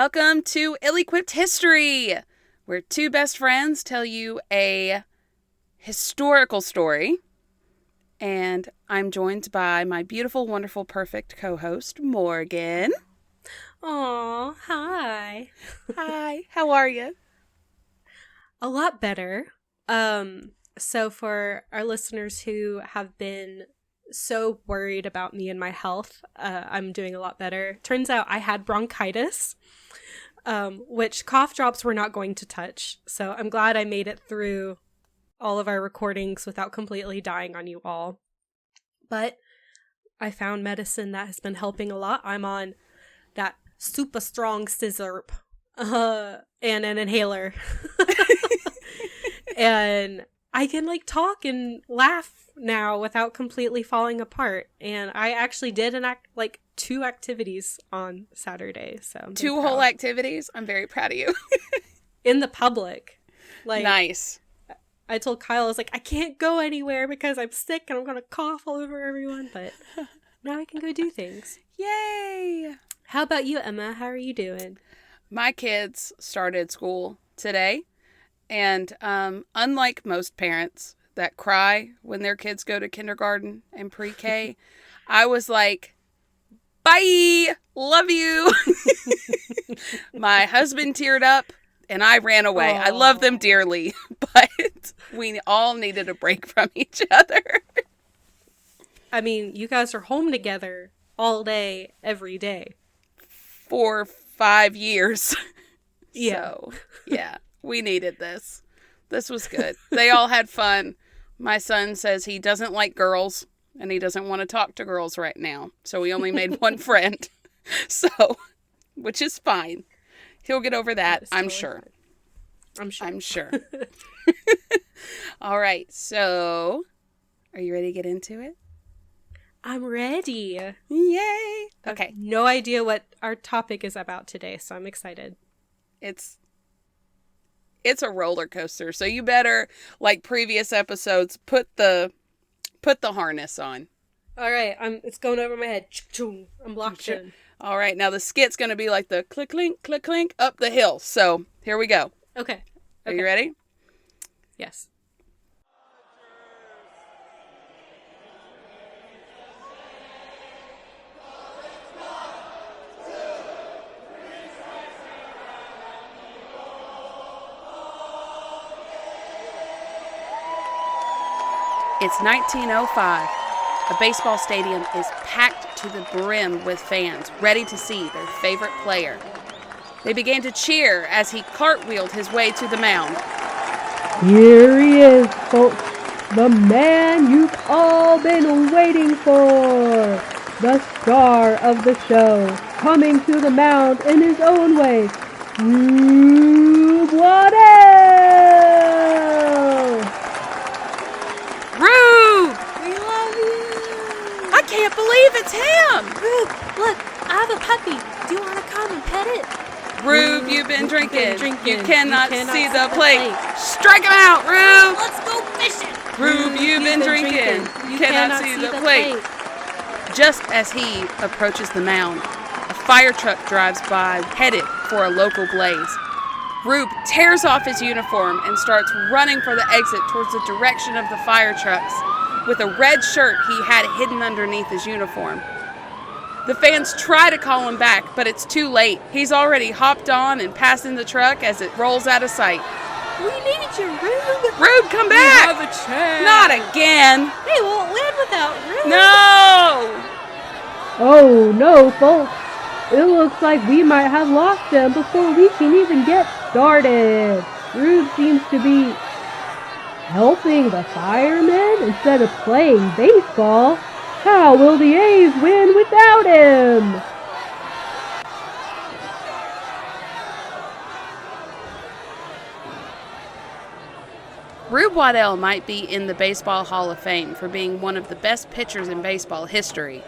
Welcome to Ill-Equipped History, where two best friends tell you a historical story. And I'm joined by my beautiful, wonderful, perfect co-host, Morgan. Aw, hi. Hi, how are you? A lot better. So for our listeners who have been so worried about me and my health, I'm doing a lot better. Turns out I had bronchitis, which cough drops were not going to touch. So I'm glad I made it through all of our recordings without completely dying on you all. But I found medicine that has been helping a lot. I'm on that super strong scissor and an inhaler. And I can talk and laugh now without completely falling apart. And I actually did two activities on Saturday. So Two whole activities? I'm very proud of you. In the public. Nice. I told Kyle, I was like, I can't go anywhere because I'm sick and I'm going to cough all over everyone. But now I can go do things. Yay! How about you, Emma? How are you doing? My kids started school today. And unlike most parents that cry when their kids go to kindergarten and pre-K, I was like, bye, love you. My husband teared up and I ran away. Aww. I love them dearly, but we all needed a break from each other. I mean, you guys are home together all day, every day. For 5 years. Yeah. So, yeah. We needed this. This was good. They all had fun. My son says he doesn't like girls and he doesn't want to talk to girls right now. So he only made one friend. So, which is fine. He'll get over that, I'm sure. I'm sure. All right. So, are you ready to get into it? I'm ready. Yay. Okay. No idea what our topic is about today, so I'm excited. It's a roller coaster, so you better, like previous episodes, put the harness on. All right, it's going over my head. I'm locked in. All right, now the skit's going to be like the click clink up the hill. So here we go. Okay. Are you ready? Yes. It's 1905. A baseball stadium is packed to the brim with fans ready to see their favorite player. They began to cheer as he cartwheeled his way to the mound. Here he is, folks. The man you've all been waiting for. The star of the show, coming to the mound in his own way. Rube Waddell! Rube! We love you! I can't believe it's him! Rube, look, I have a puppy. Do you want to come and pet it? Rube, you've been drinking. You cannot see the plate. plate. Strike him out, Rube! Let's go fishing! Rube, you've been drinking. You cannot see the plate. Just as he approaches the mound, a fire truck drives by, headed for a local blaze. Rube tears off his uniform and starts running for the exit towards the direction of the fire trucks with a red shirt he had hidden underneath his uniform. The fans try to call him back, but it's too late. He's already hopped on and passing the truck as it rolls out of sight. We need you, Rube! Rube, come back! We have a chance! Not again! They won't win without Rube! No! Oh no, folks. It looks like we might have lost them before we can even get started. Rube seems to be helping the firemen instead of playing baseball. How will the A's win without him? Rube Waddell might be in the Baseball Hall of Fame for being one of the best pitchers in baseball history,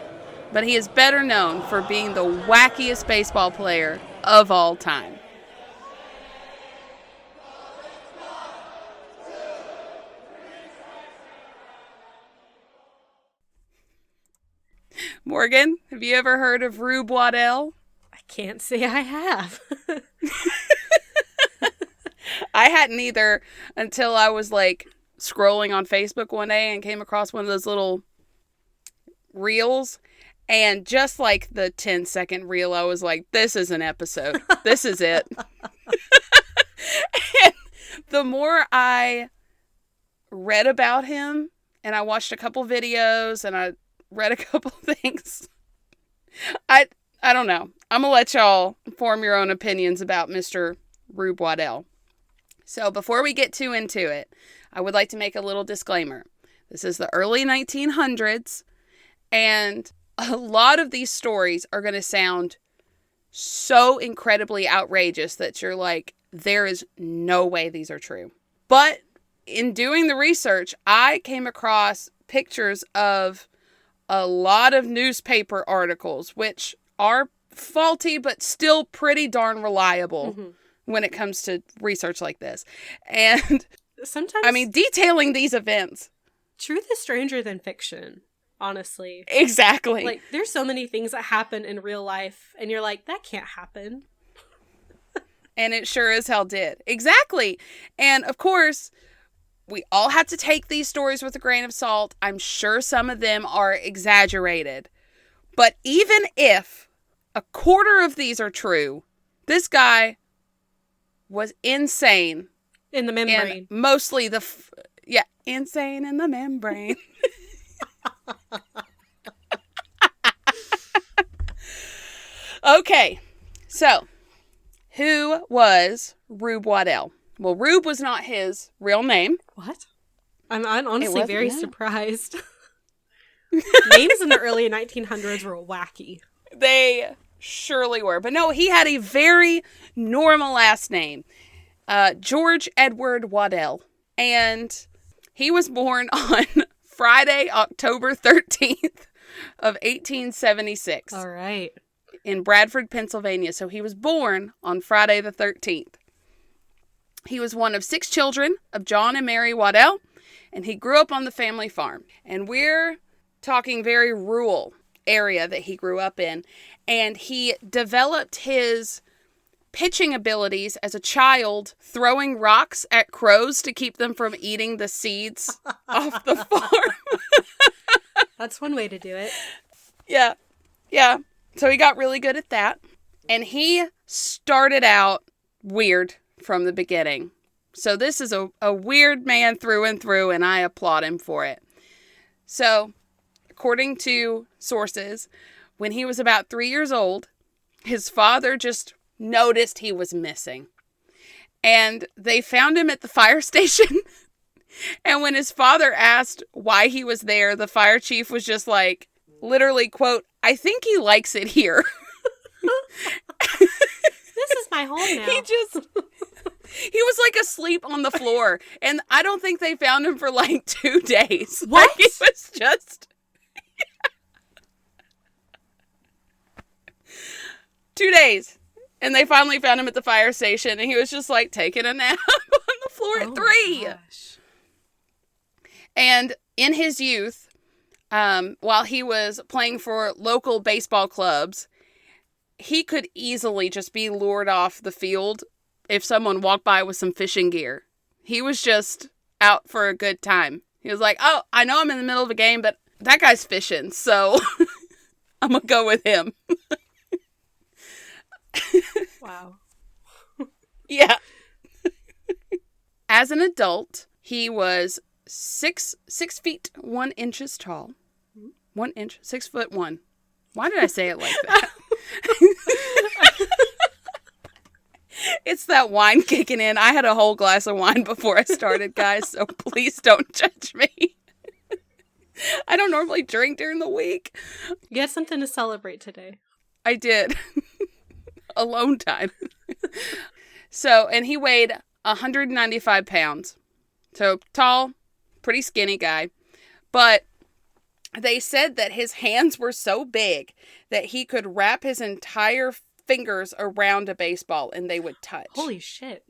but he is better known for being the wackiest baseball player of all time. Morgan, have you ever heard of Rube Waddell? I can't say I have. I hadn't either until I was like scrolling on Facebook one day and came across one of those little reels. And just like the 10-second reel, I was like, this is an episode. This is it. And the more I read about him, and I watched a couple videos, and I read a couple things, I don't know. I'm going to let y'all form your own opinions about Mr. Rube Waddell. So before we get too into it, I would like to make a little disclaimer. This is the early 1900s, and a lot of these stories are going to sound so incredibly outrageous that you're like, there is no way these are true. But in doing the research, I came across pictures of a lot of newspaper articles, which are faulty, but still pretty darn reliable when it comes to research like this. And sometimes, I mean, detailing these events. Truth is stranger than fiction. Honestly. Exactly. Like, there's so many things that happen in real life, and you're like, that can't happen. And it sure as hell did. Exactly. And, of course, we all have to take these stories with a grain of salt. I'm sure some of them are exaggerated. But even if a quarter of these are true, this guy was insane. In the membrane. And mostly insane in the membrane. Okay, so who was Rube Waddell? Well, Rube was not his real name. What? I'm honestly very surprised. Names Names in the early 1900s were wacky. They surely were. But no, he had a very normal last name. George Edward Waddell. And he was born on Friday, October 13th of 1876. All right. In Bradford, Pennsylvania. So he was born on Friday the 13th. He was one of 6 children of John and Mary Waddell, and he grew up on the family farm. And we're talking very rural area that he grew up in. And he developed his pitching abilities as a child, throwing rocks at crows to keep them from eating the seeds off the farm. That's one way to do it. Yeah. Yeah. So he got really good at that. And he started out weird from the beginning. So this is a weird man through and through, and I applaud him for it. So, according to sources, when he was about 3 years old, his father just noticed he was missing. And they found him at the fire station. And when his father asked why he was there, the fire chief was just like, literally, quote, "I think he likes it here." This is my home now. He was like asleep on the floor. And I don't think they found him for like 2 days. What? Like, he was just 2 days. And they finally found him at the fire station. And he was just like taking a nap on the floor at 3. Gosh. And in his youth, while he was playing for local baseball clubs, he could easily just be lured off the field if someone walked by with some fishing gear. He was just out for a good time. He was like, oh, I know I'm in the middle of a game, but that guy's fishing, so I'm going to go with him. Wow. Yeah. As an adult, he was 6 feet 1 inches tall. 1 inch, 6'1". Why did I say it like that? It's that wine kicking in. I had a whole glass of wine before I started, guys, so please don't judge me. I don't normally drink during the week. You had something to celebrate today. I did. Alone time. So, and he weighed 195 pounds. So, tall, pretty skinny guy. But they said that his hands were so big that he could wrap his entire fingers around a baseball and they would touch. Holy shit.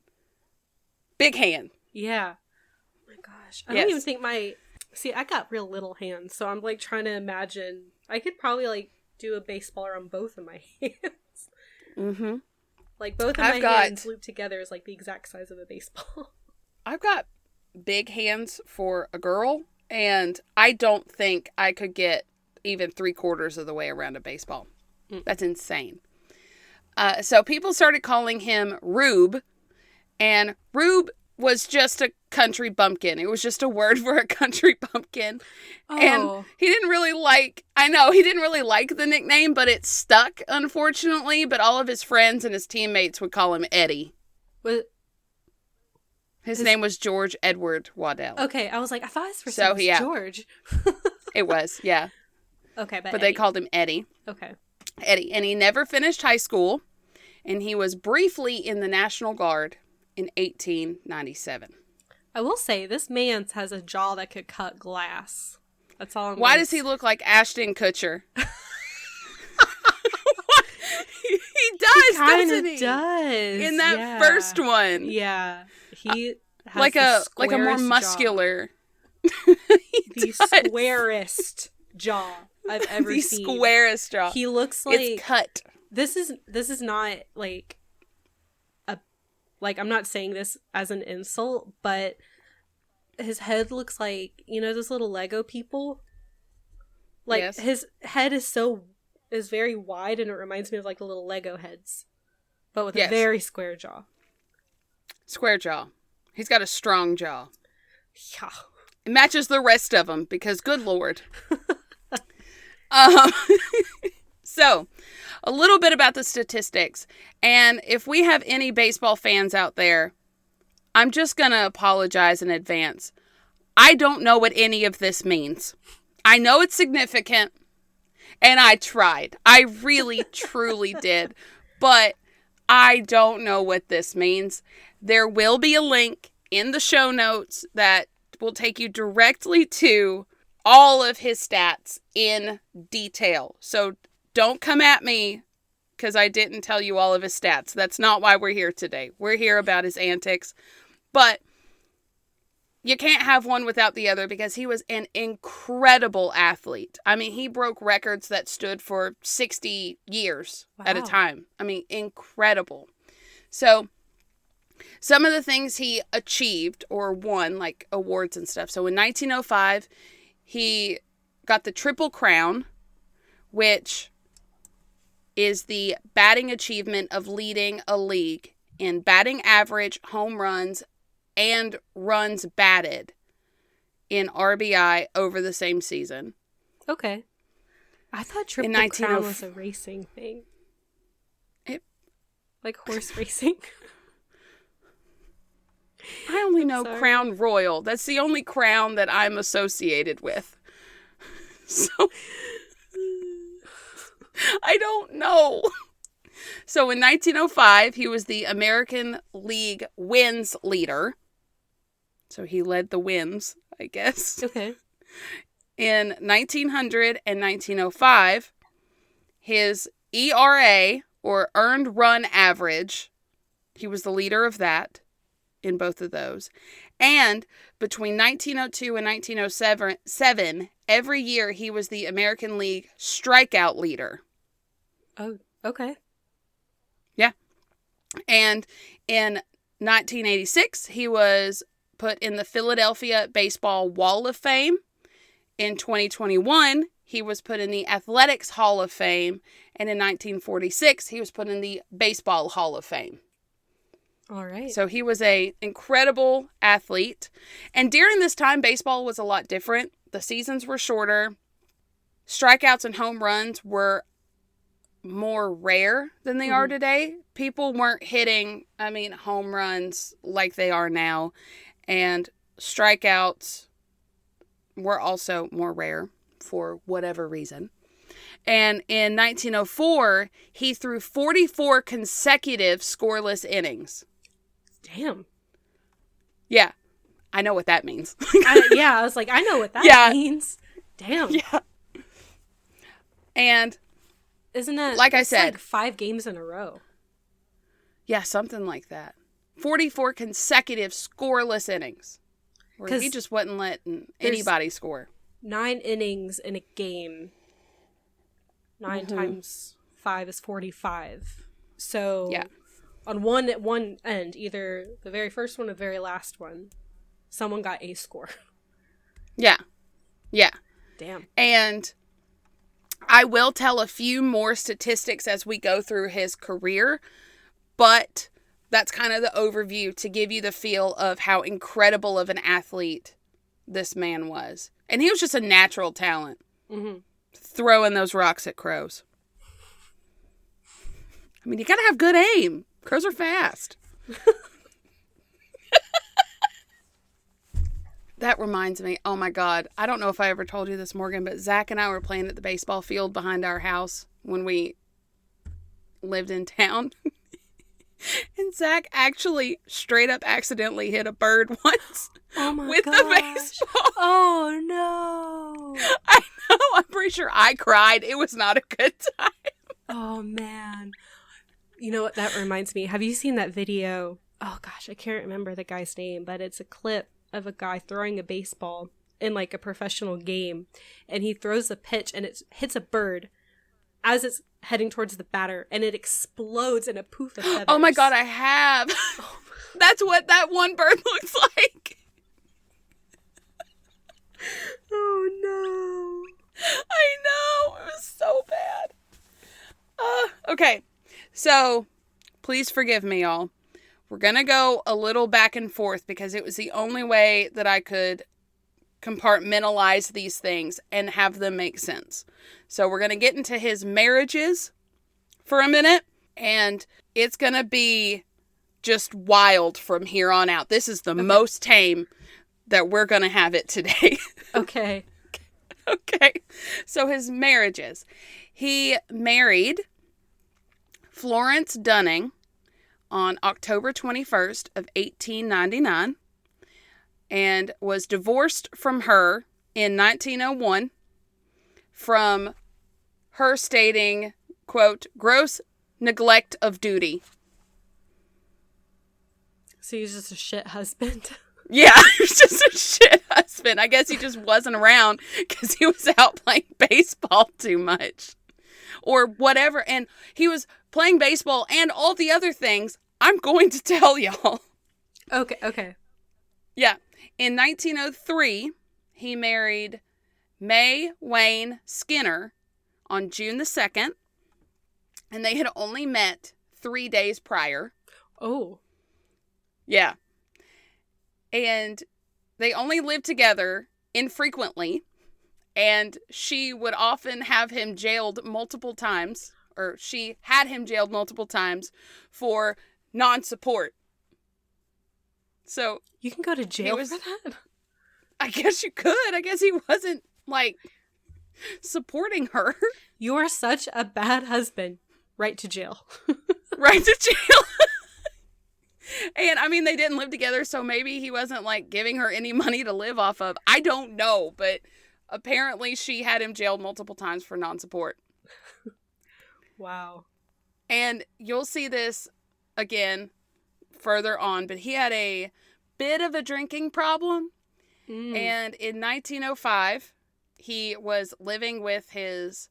Big hand. Yeah. Oh my gosh. I don't even think See, I got real little hands, so I'm like trying to imagine. I could probably like do a baseball around both of my hands. Mm-hmm. Like, both of my hands looped together is, like, the exact size of a baseball. I've got big hands for a girl, and I don't think I could get even 3/4 of the way around a baseball. That's insane. So people started calling him Rube, and Rube was just a country bumpkin. It was just a word for a country bumpkin. Oh. And he didn't really like the nickname, but it stuck, unfortunately. But all of his friends and his teammates would call him Eddie. His name was George Edward Waddell. Okay, I was like, I thought his first name was George. It was, yeah. Okay, but they called him Eddie. Okay. Eddie. And he never finished high school. And he was briefly in the National Guard in 1897. I will say, this man has a jaw that could cut glass. That's all I'm Why does he look like Ashton Kutcher? He does, doesn't he? Does. In that first one. Yeah. He has like a more muscular. The squarest jaw I've ever seen. The squarest jaw. He looks like it's cut. This is not like I'm not saying this as an insult, but his head looks like, you know, those little Lego people. Like, yes. His head is very wide, and it reminds me of like the little Lego heads, but with a very square jaw. Square jaw. He's got a strong jaw. Yeah. It matches the rest of them because, good Lord. So, a little bit about the statistics. And if we have any baseball fans out there, I'm just going to apologize in advance. I don't know what any of this means. I know it's significant, and I tried. I really, truly did. But I don't know what this means. There will be a link in the show notes that will take you directly to all of his stats in detail. So don't come at me because I didn't tell you all of his stats. That's not why we're here today. We're here about his antics. But you can't have one without the other because he was an incredible athlete. I mean, he broke records that stood for 60 years at a time. I mean, incredible. So some of the things he achieved or won, like awards and stuff. So in 1905, he got the Triple Crown, which is the batting achievement of leading a league in batting average, home runs, and runs batted in RBI over the same season. Okay. I thought Triple Crown was a racing thing. Like horse racing. I only know Crown Royal. That's the only crown that I'm associated with. So, I don't know. So in 1905, he was the American League wins leader. So he led the wins, I guess. Okay. In 1900 and 1905, his ERA, or earned run average, he was the leader of that in both of those. And between 1902 and 1907, every year he was the American League strikeout leader. Oh, okay. Yeah. And in 1986, he was put in the Philadelphia Baseball Wall of Fame. In 2021, he was put in the Athletics Hall of Fame. And in 1946, he was put in the Baseball Hall of Fame. All right. So he was an incredible athlete. And during this time, baseball was a lot different. The seasons were shorter. Strikeouts and home runs were more rare than they are today. People weren't hitting, home runs like they are now. And strikeouts were also more rare for whatever reason. And in 1904, he threw 44 consecutive scoreless innings. Damn. Yeah. I know what that means. I was like, I know what that means. Damn. Yeah. And isn't that, like I said, like 5 games in a row? Yeah, something like that. 44 consecutive scoreless innings. Where he just wasn't letting anybody score. 9 innings in a game. 9 times 5 is 45. So yeah. on one end, either the very first one or the very last one, someone got a score. Yeah. Yeah. Damn. And I will tell a few more statistics as we go through his career, but that's kind of the overview to give you the feel of how incredible of an athlete this man was. And he was just a natural talent. Mm-hmm. Throwing those rocks at crows. I mean, you gotta have good aim. Crows are fast. That reminds me, oh my God, I don't know if I ever told you this, Morgan, but Zach and I were playing at the baseball field behind our house when we lived in town. And Zach actually straight up accidentally hit a bird once with the baseball. Oh no. I know, I'm pretty sure I cried. It was not a good time. Oh man. You know what that reminds me? Have you seen that video? Oh gosh, I can't remember the guy's name, but it's a clip of a guy throwing a baseball in like a professional game, and he throws a pitch and it hits a bird as it's heading towards the batter, and it explodes in a poof of feathers. Oh my God, I have. That's what that one bird looks like. Oh no. I know. It was so bad. Okay. So, please forgive me, y'all. We're going to go a little back and forth because it was the only way that I could compartmentalize these things and have them make sense. So we're going to get into his marriages for a minute, and it's going to be just wild from here on out. This is the most tame that we're going to have it today. Okay. Okay. So his marriages. He married Florence Dunning on October 21st of 1899 and was divorced from her in 1901 from her stating, quote, gross neglect of duty. So he's just a shit husband. Yeah, he was just a shit husband. I guess he just wasn't around because he was out playing baseball too much. Or whatever. And he was playing baseball and all the other things I'm going to tell y'all. Okay. Yeah. In 1903, he married May Wayne Skinner on June the 2nd. And they had only met 3 days prior. Oh. Yeah. And they only lived together infrequently. And she would often have him jailed multiple times. Or she had him jailed multiple times for non-support. So you can go to jail for that? I guess you could. I guess he wasn't, like, supporting her. You are such a bad husband. Right to jail. Right to jail. And, I mean, they didn't live together, so maybe he wasn't, like, giving her any money to live off of. I don't know, but apparently she had him jailed multiple times for non-support. Wow. And you'll see this again further on, but he had a bit of a drinking problem. And in 1905, he was living with his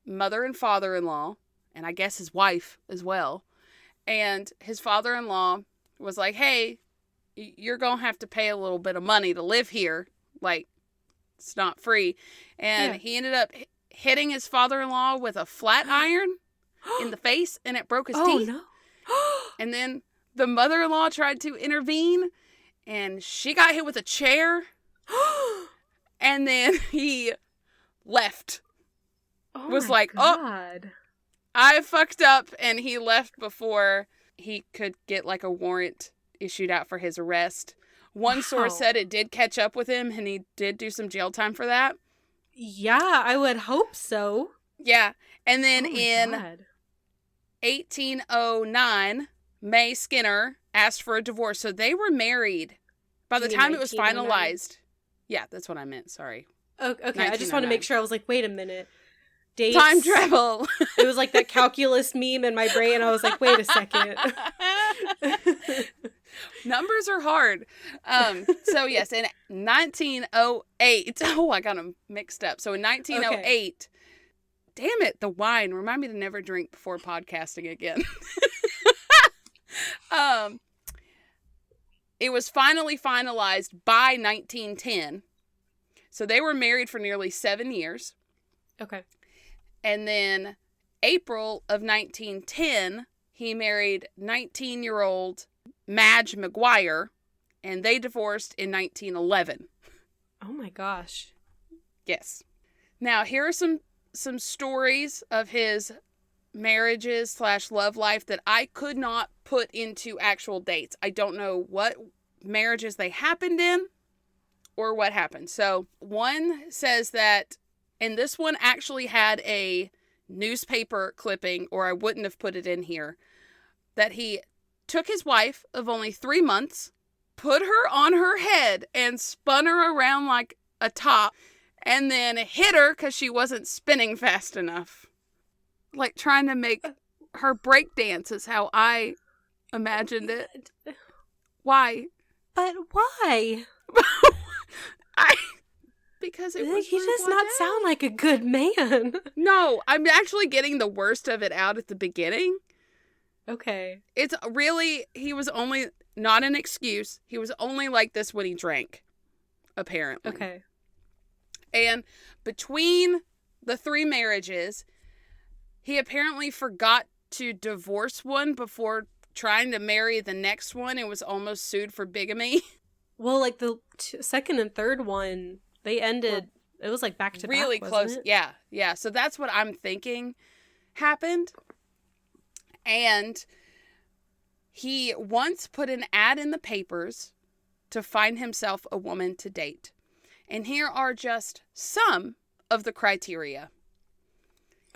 mother and father-in-law, and I guess his wife as well. And his father-in-law was like, hey, you're going to have to pay a little bit of money to live here. Like, it's not free. And he ended up hitting his father-in-law with a flat iron in the face, and it broke his teeth. No. And then the mother-in-law tried to intervene, and she got hit with a chair. And then he left. Was like, God. oh, I fucked up, and he left before he could get like a warrant issued out for his arrest. One source said it did catch up with him, and he did do some jail time for that. Yeah, I would hope so. Yeah. And then God. 1809, May Skinner asked for a divorce. So they were married by the time it was finalized. Yeah, that's what I meant. Sorry. Oh, okay, I just want to make sure. I was like, wait a minute. Dates. Time travel. It was like that calculus meme in my brain. I was like, wait a second. Numbers are hard. So yes, in 1908, I got them mixed up. So in 1908, Damn it, the wine. Remind me to never drink before podcasting again. It was finally finalized by 1910. So they were married for nearly 7 years. Okay. And then April of 1910, he married 19-year-old Madge McGuire, and they divorced in 1911. Oh my gosh. Yes. Now, here are some stories of his marriages / love life that I could not put into actual dates. I don't know what marriages they happened in or what happened. So one says that, and this one actually had a newspaper clipping, or I wouldn't have put it in here, that he took his wife of only 3 months, put her on her head and spun her around like a top, and then hit her because she wasn't spinning fast enough. Like trying to make her break dance is how I imagined it. Why? But why? Because it was He Rube does not Waddell. sound like a good man. No, I'm actually getting the worst of it out at the beginning. Okay. It's really, he was only, not an excuse, he was only like this when he drank, apparently. Okay. And between the 3 marriages, he apparently forgot to divorce one before trying to marry the next one and was almost sued for bigamy. Well, like the second and third one, they ended, it was like back to back, really close. It? Yeah. So that's what I'm thinking happened. And he once put an ad in the papers to find himself a woman to date. And here are just some of the criteria.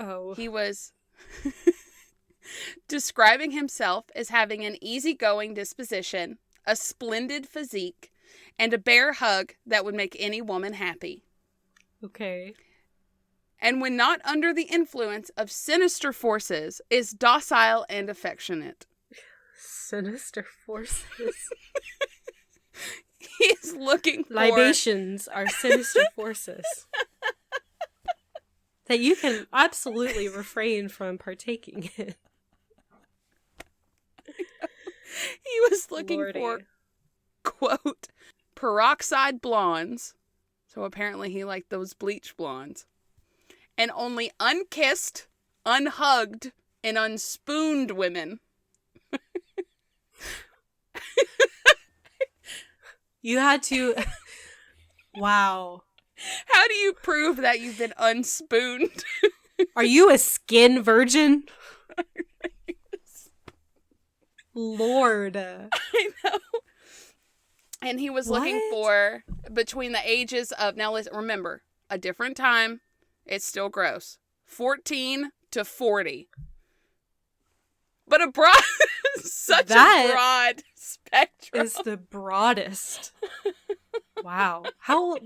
Oh. He was describing himself as having an easygoing disposition, a splendid physique, and a bear hug that would make any woman happy. Okay. And when not under the influence of sinister forces, is docile and affectionate. Sinister forces. He's looking for... Libations are sinister forces. That you can absolutely refrain from partaking in. He was looking Lordy. for, quote, peroxide blondes. So apparently he liked those bleach blondes. And only unkissed, unhugged, and unspooned women. You had to... Wow. How do you prove that you've been unspooned? Are you a skin virgin? Lord. I know. And he was looking What? for between the ages of, now listen, remember, a different time, it's still gross, 14 to 40. But a broad, such a broad spectrum. Is the broadest. Wow.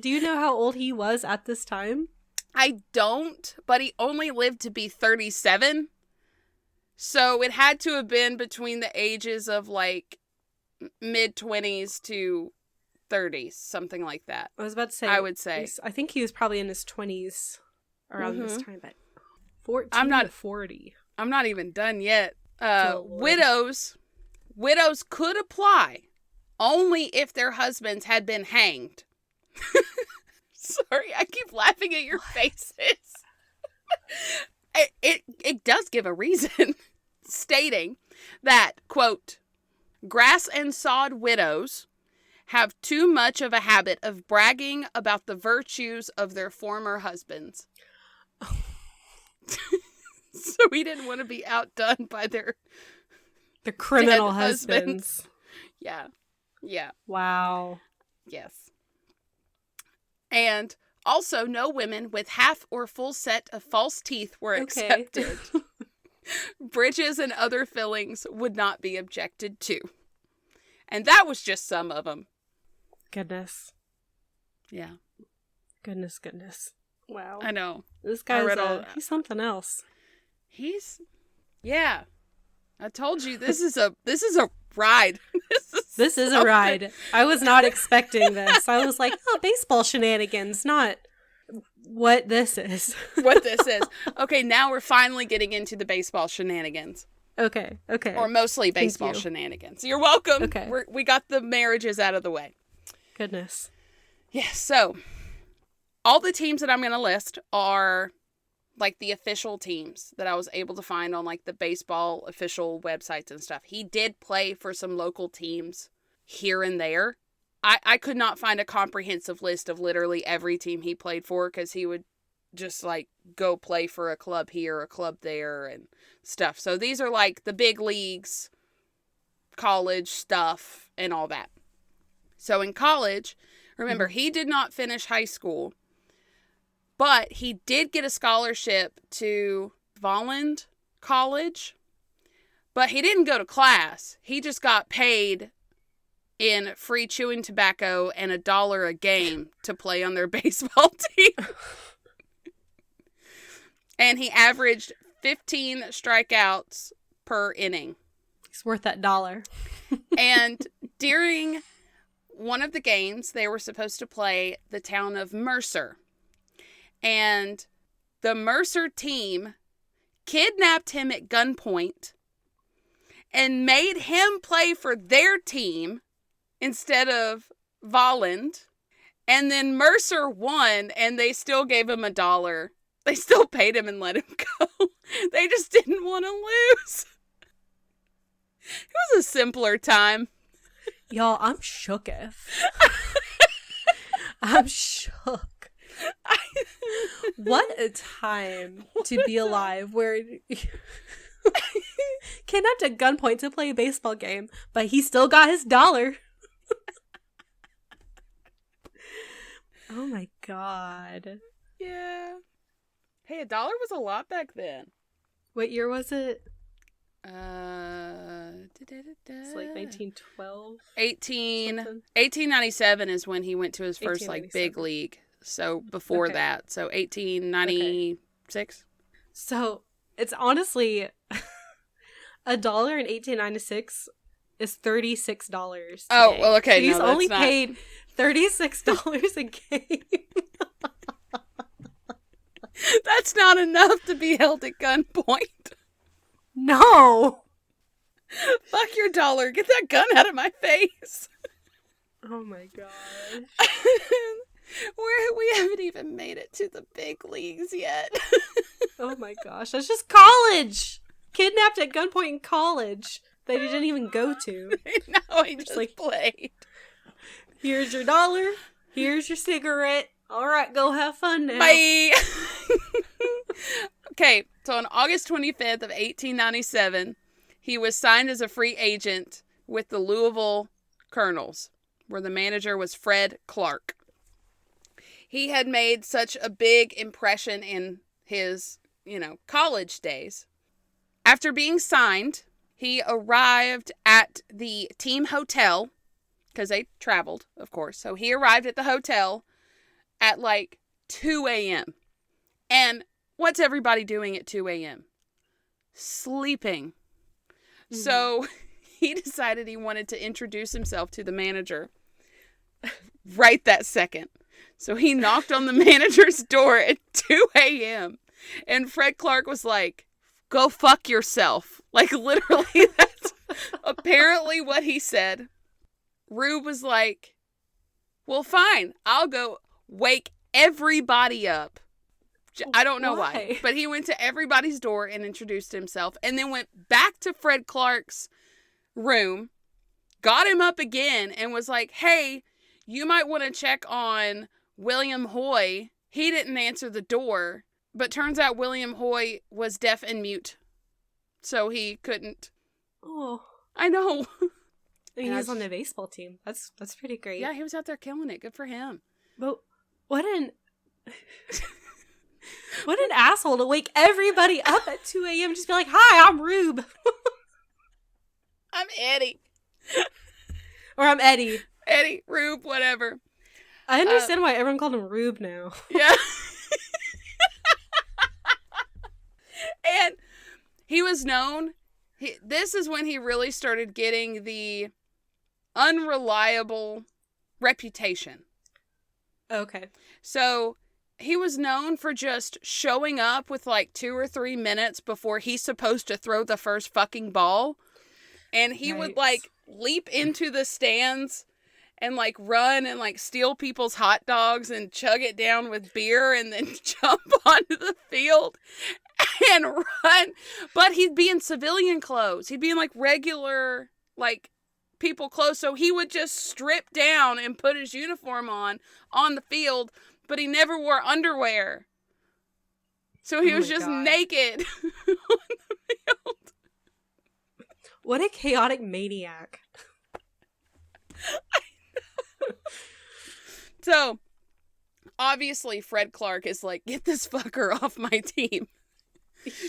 Do you know how old he was at this time? I don't, but he only lived to be 37. So it had to have been between the ages of like mid-20s to 30s, something like that. I was about to say. I would say. I think he was probably in his 20s around this time, but 14 to 40. I'm not even done yet. Oh, Lord. Widows could apply only if their husbands had been hanged. Sorry, I keep laughing at your faces. It does give a reason, stating that, quote, grass and sod widows have too much of a habit of bragging about the virtues of their former husbands. So he didn't want to be outdone by their criminal dead husbands. Yeah. Wow. Yes. And also, no women with half or full set of false teeth were accepted. Bridges and other fillings would not be objected to. And that was just some of them. Goodness. Yeah. Goodness. Wow. I know. This guy's he's something else. Yeah. I told you this is a ride. This is a ride. I was not expecting this. I was like, oh, baseball shenanigans, not what this is. What this is. Okay, now we're finally getting into the baseball shenanigans. Okay. Or mostly baseball shenanigans. You're welcome. Okay. We got the marriages out of the way. Goodness. Yes, so all the teams that I'm going to list are like the official teams that I was able to find on like the baseball official websites and stuff. He did play for some local teams here and there. I could not find a comprehensive list of literally every team he played for because he would just like go play for a club here, a club there and stuff. So these are like the big leagues, college stuff and all that. So in college, remember, he did not finish high school, but he did get a scholarship to Volland College, but he didn't go to class. He just got paid in free chewing tobacco and $1 a game to play on their baseball team. And he averaged 15 strikeouts per inning. It's worth that $1. And during one of the games, they were supposed to play the town of Mercer. And the Mercer team kidnapped him at gunpoint and made him play for their team instead of Volland. And then Mercer won, and they still gave him $1. They still paid him and let him go. They just didn't want to lose. It was a simpler time. Y'all, I'm shooketh. I'm shook. What a time to be alive where kidnapped at gunpoint to play a baseball game, but he still got his $1. Oh my god. Yeah. Hey, $1 was a lot back then. What year was it? It's like 1912? 1897 is when he went to his first like big league. So before that. So 1896. So it's honestly $1 in 1896 is $36 today. Oh, well, okay. So he's no, only paid $36 a game. That's not enough to be held at gunpoint. No. Fuck your $1. Get that gun out of my face. Oh my gosh. We haven't even made it to the big leagues yet. Oh my gosh. That's just college. Kidnapped at gunpoint in college that he didn't even go to. No, he just like played. Here's your $1. Here's your cigarette. All right, go have fun now. Bye. Okay, so on August 25th of 1897, he was signed as a free agent with the Louisville Colonels, where the manager was Fred Clark. He had made such a big impression in his, college days. After being signed, he arrived at the team hotel, because they traveled, of course. So he arrived at the hotel at like 2 a.m. And what's everybody doing at 2 a.m.? Sleeping. Mm-hmm. So he decided he wanted to introduce himself to the manager right that second. So he knocked on the manager's door at 2 a.m. And Fred Clark was like, "Go fuck yourself." Like literally that's apparently what he said. Rube was like, "Well, fine. I'll go wake everybody up." I don't know why. But he went to everybody's door and introduced himself and then went back to Fred Clark's room, got him up again and was like, "Hey, you might want to check on William Hoy. He didn't answer the door." But turns out William Hoy was deaf and mute. So he couldn't. Oh. I know. He was on the baseball team. That's pretty great. Yeah, he was out there killing it. Good for him. But what an asshole to wake everybody up at 2 a.m. and just be like, "Hi, I'm Rube." I'm Eddie. Or I'm Eddie. Eddie, Rube, whatever. I understand why everyone called him Rube now. Yeah. And he was known. This is when he really started getting the unreliable reputation. Okay. So he was known for just showing up with like 2 or 3 minutes before he's supposed to throw the first fucking ball. And he would like leap into the stands and like run and like steal people's hot dogs and chug it down with beer and then jump onto the field and run. But he'd be in civilian clothes. He'd be in like regular, like, people clothes. So he would just strip down and put his uniform on the field, but he never wore underwear. So he was just naked on the field. What a chaotic maniac. So, obviously, Fred Clark is like, get this fucker off my team.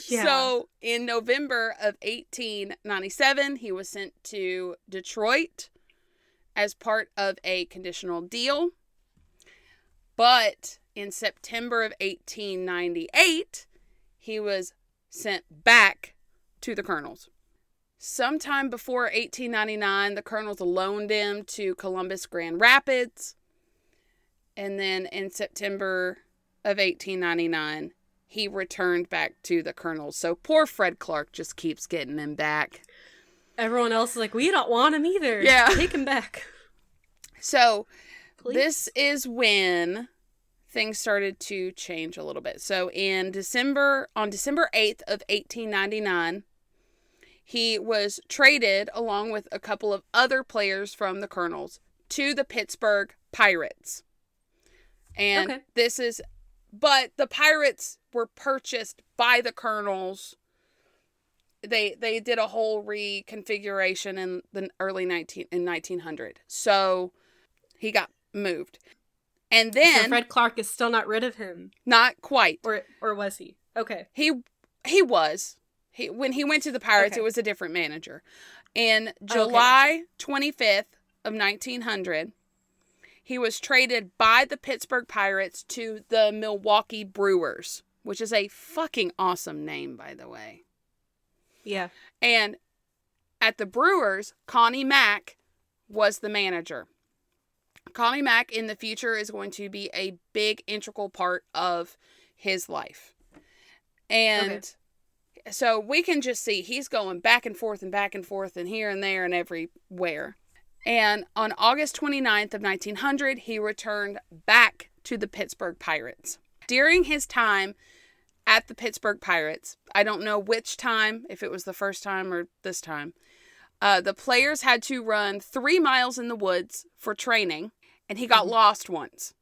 Yeah. So, in November of 1897, he was sent to Detroit as part of a conditional deal. But in September of 1898, he was sent back to the Colonels. Sometime before 1899, the Colonels loaned him to Columbus Grand Rapids. And then in September of 1899, he returned back to the Colonels. So poor Fred Clark just keeps getting him back. Everyone else is like, we don't want him either. Yeah. Take him back. So this is when things started to change a little bit. So on December 8th of 1899, he was traded along with a couple of other players from the Colonels to the Pittsburgh Pirates. And but the Pirates were purchased by the Colonels. They did a whole reconfiguration in the early 1900. So he got moved. And then so Fred Clark is still not rid of him. Not quite. Or was he? Okay. He was. When he went to the Pirates, it was a different manager. In July 25th of 1900, he was traded by the Pittsburgh Pirates to the Milwaukee Brewers, which is a fucking awesome name, by the way. Yeah. And at the Brewers, Connie Mack was the manager. Connie Mack in the future is going to be a big integral part of his life. And so we can just see he's going back and forth and here and there and everywhere. And on August 29th of 1900, he returned back to the Pittsburgh Pirates. During his time at the Pittsburgh Pirates, I don't know which time, if it was the first time or this time, the players had to run 3 miles in the woods for training, and he got lost once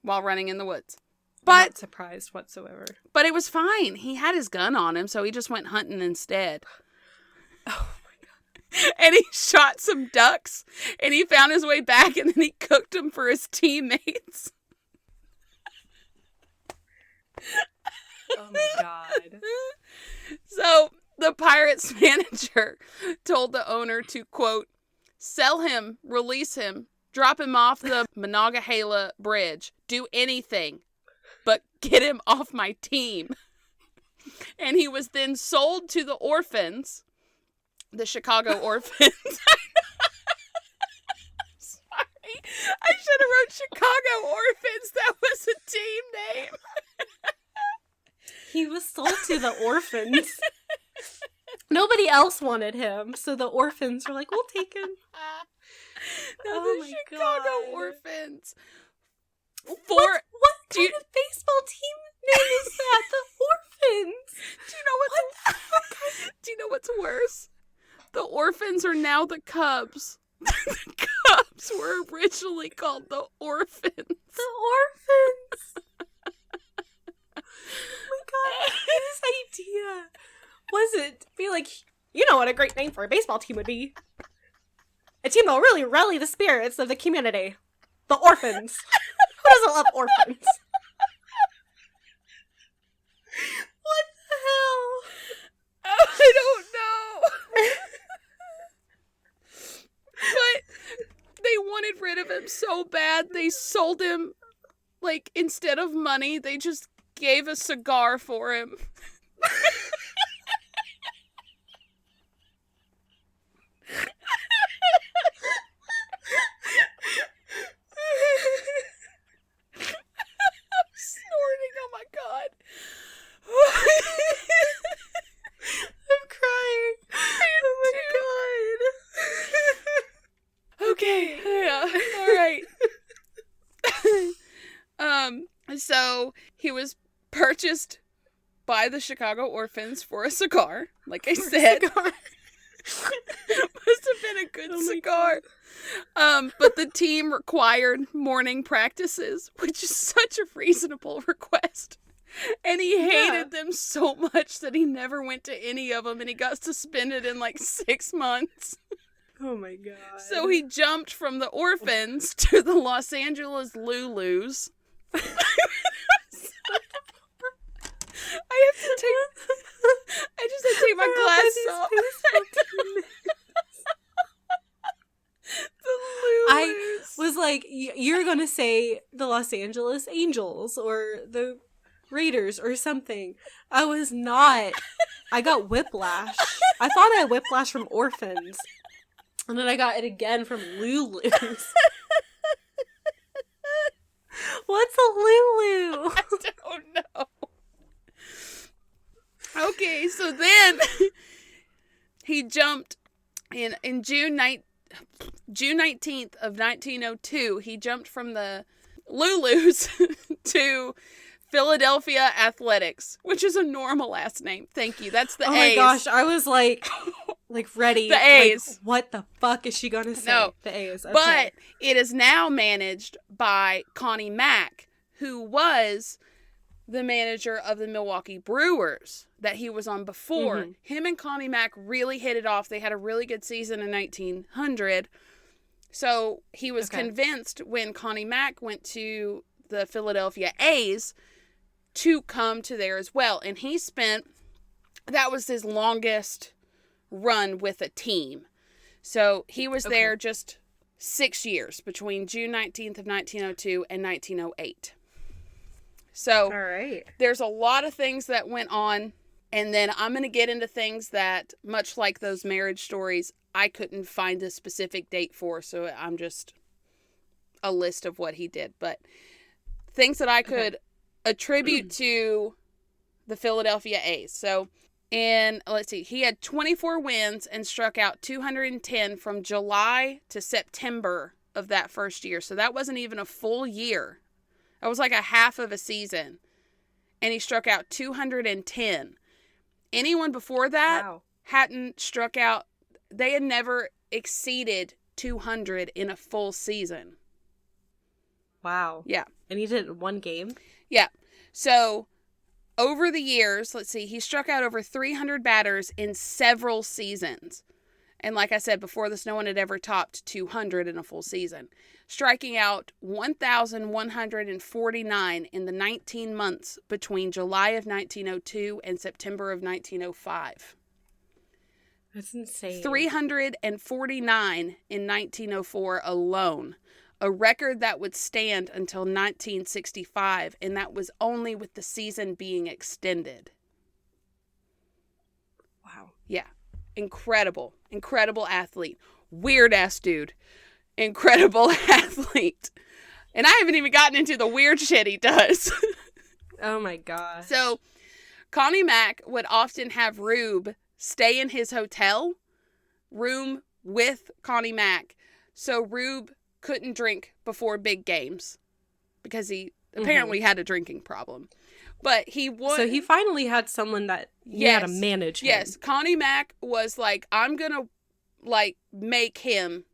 while running in the woods. But I'm not surprised whatsoever. But it was fine. He had his gun on him, so he just went hunting instead. Oh. And he shot some ducks, and he found his way back, and then he cooked them for his teammates. Oh my God. So the Pirates manager told the owner to, quote, sell him, release him, drop him off the Monongahela Bridge, do anything, but get him off my team. And he was then sold to the orphans. The Chicago Orphans. Sorry. I should have wrote Chicago Orphans. That was a team name. He was sold to the orphans. Nobody else wanted him, so the orphans were like, we'll take him. No, the Chicago Orphans. What kind of baseball team name is that? The Orphans. Do you know what's worse? The Orphans are now the Cubs. The Cubs were originally called the Orphans. The Orphans. Oh my God. His idea was it be like, you know what a great name for a baseball team would be? A team that will really rally the spirits of the community. The Orphans. Who doesn't love orphans? What the hell? I don't know. But they wanted rid of him so bad, they sold him, like, instead of money, they just gave a cigar for him. I'm Okay. Yeah. All right. So he was purchased by the Chicago Orphans for a cigar. Like I said. Must have been a good cigar. But the team required morning practices, which is such a reasonable request. And he hated them so much that he never went to any of them, and he got suspended in like 6 months. Oh my god. So he jumped from the Orphans to the Los Angeles Lulus. I just have to take my glasses off. The Lulus. I was like, you're going to say the Los Angeles Angels or the Raiders or something. I was not. I got whiplash. I thought I had whiplash from Orphans. And then I got it again from Lulus. What's a Lulu? I don't know. Okay, so then he jumped in June 19th of 1902. He jumped from the Lulus to Philadelphia Athletics, which is a normal last name. Thank you. That's the A's. Oh my gosh, I was like ready. The A's. Like, what the fuck is she gonna say? No. The A's. Okay. But it is now managed by Connie Mack, who was the manager of the Milwaukee Brewers that he was on before. Mm-hmm. Him and Connie Mack really hit it off. They had a really good season in 1900. So he was convinced when Connie Mack went to the Philadelphia A's to come to there as well. And that was his longest run with a team. So he was there just 6 years between June 19th of 1902 and 1908. So there's a lot of things that went on. And then I'm going to get into things that, much like those marriage stories, I couldn't find a specific date for. So I'm just a list of what he did. But things that I could attribute to the Philadelphia A's. So let's see, he had 24 wins and struck out 210 from July to September of that first year. So that wasn't even a full year. That was like a half of a season. And he struck out 210. Anyone before that hadn't struck out. They had never exceeded 200 in a full season. Wow. Yeah. And he did it in one game? Yeah. So over the years, let's see, he struck out over 300 batters in several seasons. And like I said, before this, no one had ever topped 200 in a full season. Striking out 1,149 in the 19 months between July of 1902 and September of 1905. That's insane. 349 in 1904 alone. A record that would stand until 1965, and that was only with the season being extended. Wow. Yeah. Incredible. Incredible athlete. Weird-ass dude. Incredible athlete. And I haven't even gotten into the weird shit he does. Oh my gosh. So, Connie Mack would often have Rube stay in his hotel room with Connie Mack. So, Rube couldn't drink before big games because he apparently had a drinking problem. But he would. So he finally had someone that knew how to manage him. Yes. Connie Mack was like, I'm going to make him,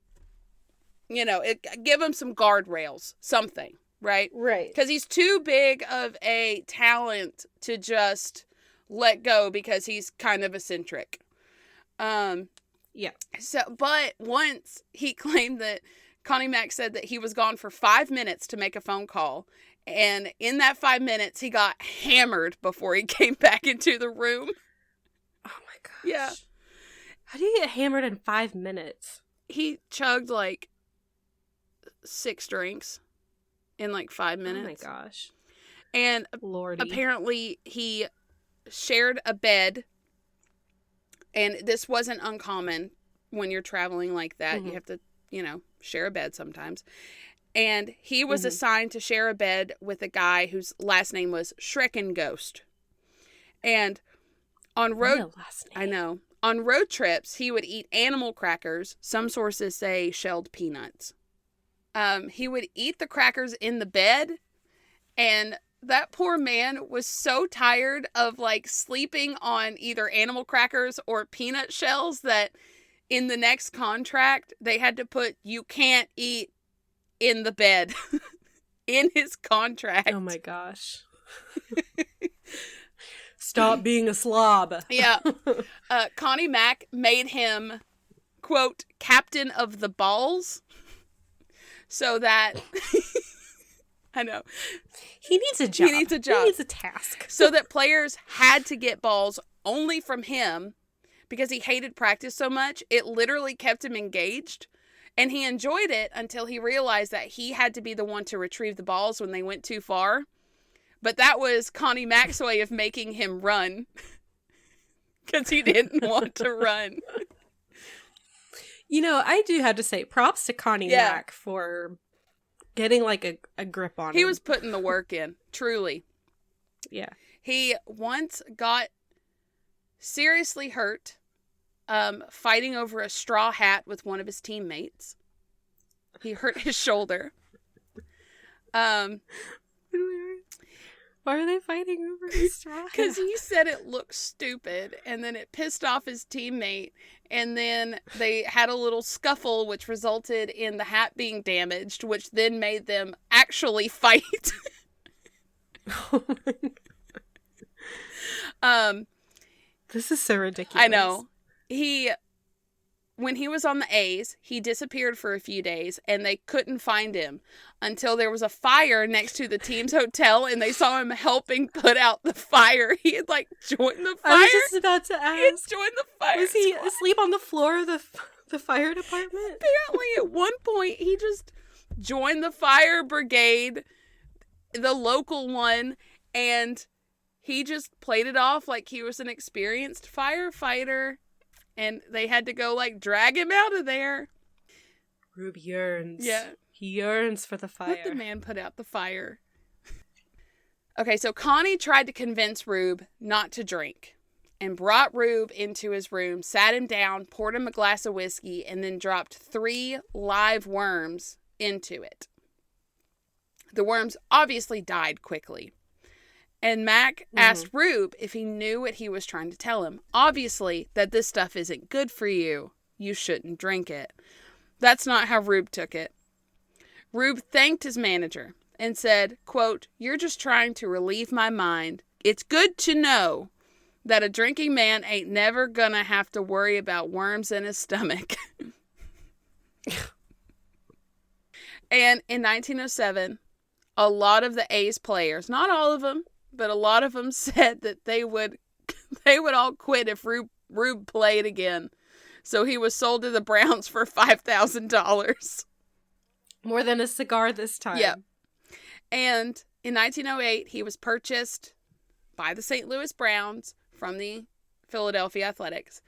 give him some guardrails, something, right? Right. Because he's too big of a talent to just let go because he's kind of eccentric. Yeah. So, but once he claimed that Connie Mack said that he was gone for 5 minutes to make a phone call. And in that 5 minutes, he got hammered before he came back into the room. Oh my gosh. Yeah. How do you get hammered in 5 minutes? He chugged 6 drinks in 5 minutes. Oh my gosh. And Lordy. Apparently he shared a bed. And this wasn't uncommon when you're traveling like that. Mm-hmm. You have to, share a bed sometimes. And he was assigned to share a bed with a guy whose last name was Schreckenghost. And on road, what a last name. I know, On road trips, he would eat animal crackers. Some sources say shelled peanuts. He would eat the crackers in the bed, and that poor man was so tired of like sleeping on either animal crackers or peanut shells that in the next contract, they had to put, "You can't eat in the bed," in his contract. Oh my gosh. Stop being a slob. Yeah. Connie Mack made him, quote, "captain of the balls," so that, I know. He needs a job. He needs a job. He needs a task. So that players had to get balls only from him because he hated practice so much. It literally kept him engaged. And he enjoyed it until he realized that he had to be the one to retrieve the balls when they went too far. But that was Connie Mack's way of making him run. Because he didn't want to run. You know, I do have to say props to Connie Mack for getting like a grip on him. He was putting the work in, truly. Yeah. He once got seriously hurt fighting over a straw hat with one of his teammates. He hurt his shoulder. Why are they fighting over a straw hat? Because he said it looked stupid, and then it pissed off his teammate, and then they had a little scuffle, which resulted in the hat being damaged, which then made them actually fight. Oh my God. This is so ridiculous. I know. When he was on the A's, he disappeared for a few days, and they couldn't find him until there was a fire next to the team's hotel, and they saw him helping put out the fire. He had, like, joined the fire. I was just about to ask. He had joined the fire. Was he asleep on the floor of the fire department? Apparently, at one point, he just joined the fire brigade, the local one, and he just played it off like he was an experienced firefighter. And they had to go, like, drag him out of there. Rube yearns. Yeah. He yearns for the fire. Let the man put out the fire. Okay, so Connie tried to convince Rube not to drink and brought Rube into his room, sat him down, poured him a glass of whiskey, and then dropped 3 live worms into it. The worms obviously died quickly. And Mac asked Rube if he knew what he was trying to tell him. Obviously, that this stuff isn't good for you. You shouldn't drink it. That's not how Rube took it. Rube thanked his manager and said, quote, "You're just trying to relieve my mind. It's good to know that a drinking man ain't never gonna have to worry about worms in his stomach." And in 1907, a lot of the A's players, not all of them, but a lot of them said that they would all quit if Rube played again. So he was sold to the Browns for $5,000. More than a cigar this time. Yeah. And in 1908, he was purchased by the St. Louis Browns from the Philadelphia Athletics.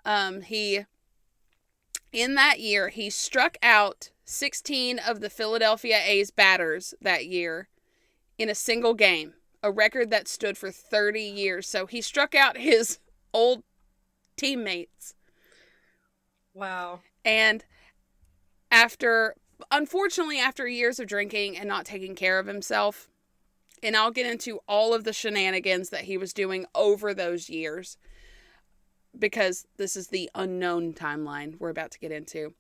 In that year, he struck out 16 of the Philadelphia A's batters that year in a single game. A record that stood for 30 years. So he struck out his old teammates. Wow. And unfortunately, after years of drinking and not taking care of himself, and I'll get into all of the shenanigans that he was doing over those years, because this is the unknown timeline we're about to get into.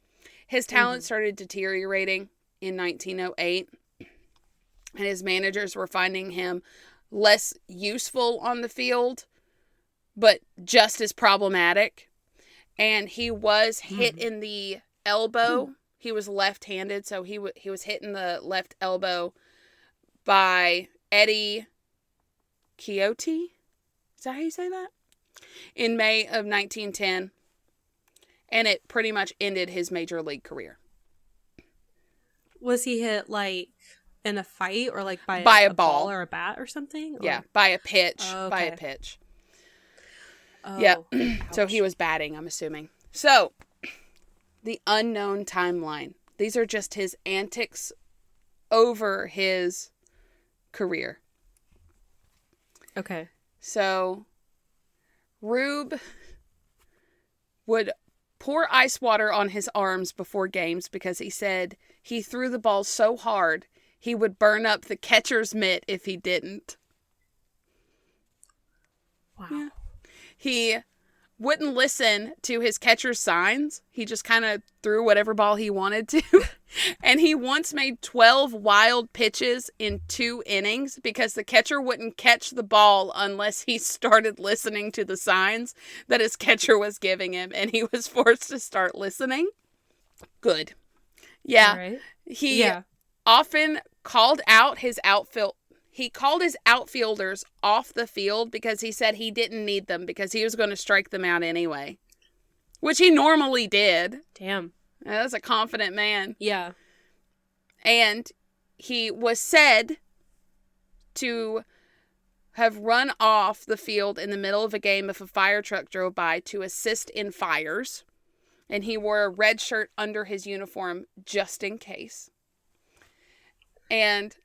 His talent started deteriorating in 1908. And his managers were finding him less useful on the field, but just as problematic. And he was hit in the elbow. He was left-handed, so he was hit in the left elbow by Eddie Quixote. Is that how you say that? In May of 1910. And it pretty much ended his major league career. Was he hit, like, in a fight or like by a ball or a bat or something? Or? Yeah, by a pitch. Oh, okay. By a pitch. Oh, yeah. So he was batting, I'm assuming. So, the unknown timeline. These are just his antics over his career. Okay. So, Rube would pour ice water on his arms before games because he said he threw the ball so hard he would burn up the catcher's mitt if he didn't. Wow. Yeah. He wouldn't listen to his catcher's signs. He just kind of threw whatever ball he wanted to. And he once made 12 wild pitches in 2 innings because the catcher wouldn't catch the ball unless he started listening to the signs that his catcher was giving him. And he was forced to start listening. Good. Yeah. Right. He often called out his outfield. He called his outfielders off the field because he said he didn't need them because he was going to strike them out anyway. Which he normally did. Damn. That's a confident man. Yeah. And he was said to have run off the field in the middle of a game if a fire truck drove by to assist in fires. And he wore a red shirt under his uniform just in case. And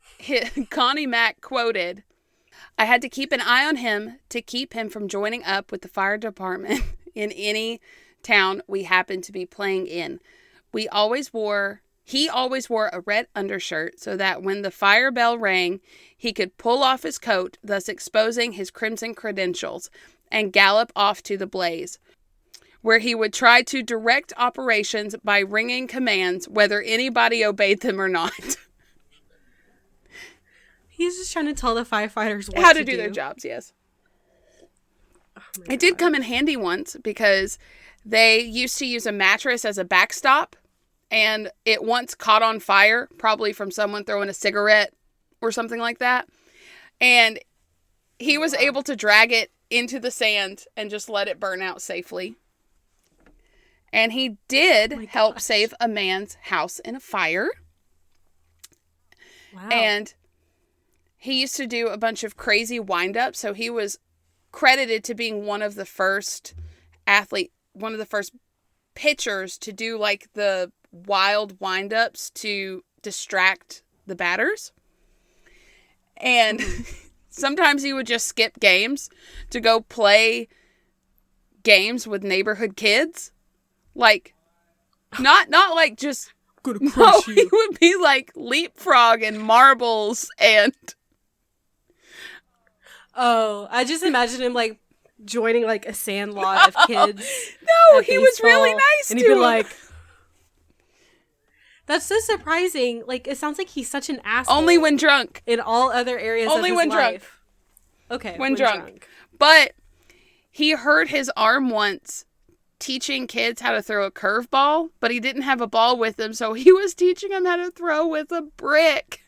Connie Mack quoted, "I had to keep an eye on him to keep him from joining up with the fire department in any town we happened to be playing in. He always wore a red undershirt so that when the fire bell rang, he could pull off his coat, thus exposing his crimson credentials, and gallop off to the blaze, where he would try to direct operations by ringing commands, whether anybody obeyed them or not." He's just trying to tell the firefighters what how to do their jobs, yes. It did come in handy once because they used to use a mattress as a backstop, and it once caught on fire, probably from someone throwing a cigarette or something like that. And he was able to drag it into the sand and just let it burn out safely. And he did help save a man's house in a fire. Wow. And he used to do a bunch of crazy wind-ups, so he was credited to being one of the first pitchers to do like the wild wind-ups to distract the batters. And sometimes he would just skip games to go play games with neighborhood kids. Like, not like just... No, he would be like leapfrog and marbles and... Oh, I just imagine him like joining like a sandlot of kids. No, he was really nice and to he'd be him. like, that's so surprising. Like, it sounds like he's such an asshole. Only when drunk. In all other areas of his life. Only when drunk. Okay. When drunk. But he hurt his arm once teaching kids how to throw a curveball, but he didn't have a ball with him, so he was teaching them how to throw with a brick.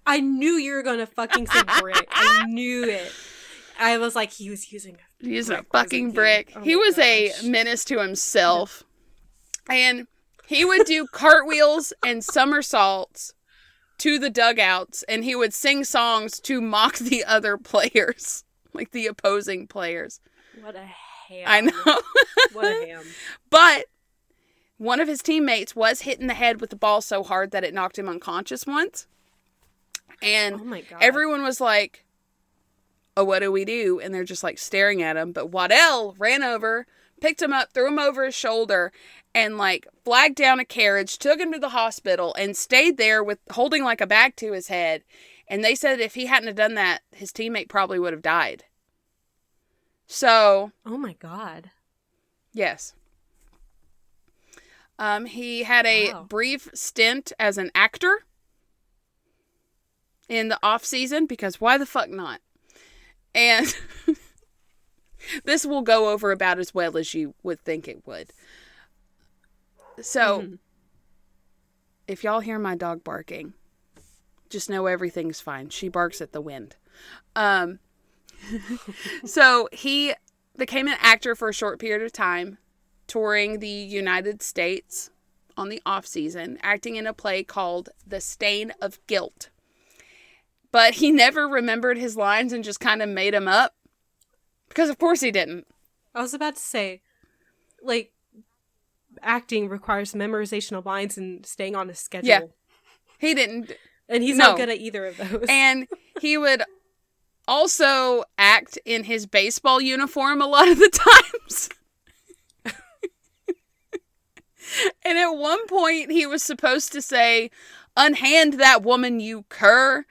I knew you were going to fucking say brick. I knew it. I was like, he was using a fucking brick. Oh he was a menace to himself. And he would do cartwheels and somersaults to the dugouts, and he would sing songs to mock the other players, like the opposing players. What a ham. I know. What a ham. But one of his teammates was hit in the head with the ball so hard that it knocked him unconscious once. And oh my God. Everyone was like, "Oh, what do we do?" And they're just like staring at him. But Waddell ran over, picked him up, threw him over his shoulder, and like flagged down a carriage, took him to the hospital, and stayed there with holding like a bag to his head. And they said if he hadn't have done that, his teammate probably would have died. So. Oh my God. Yes. He had a brief stint as an actor in the off season, because why the fuck not? And this will go over about as well as you would think it would. So, if y'all hear my dog barking, just know everything's fine. She barks at the wind. So, he became an actor for a short period of time, touring the United States on the off season, acting in a play called The Stain of Guilt. But he never remembered his lines and just kind of made them up. Because of course he didn't. I was about to say, like, acting requires memorization of lines and staying on a schedule. Yeah. He didn't. And he's not good at either of those. And he would also act in his baseball uniform a lot of the times. And at one point, he was supposed to say, "Unhand that woman, you cur,"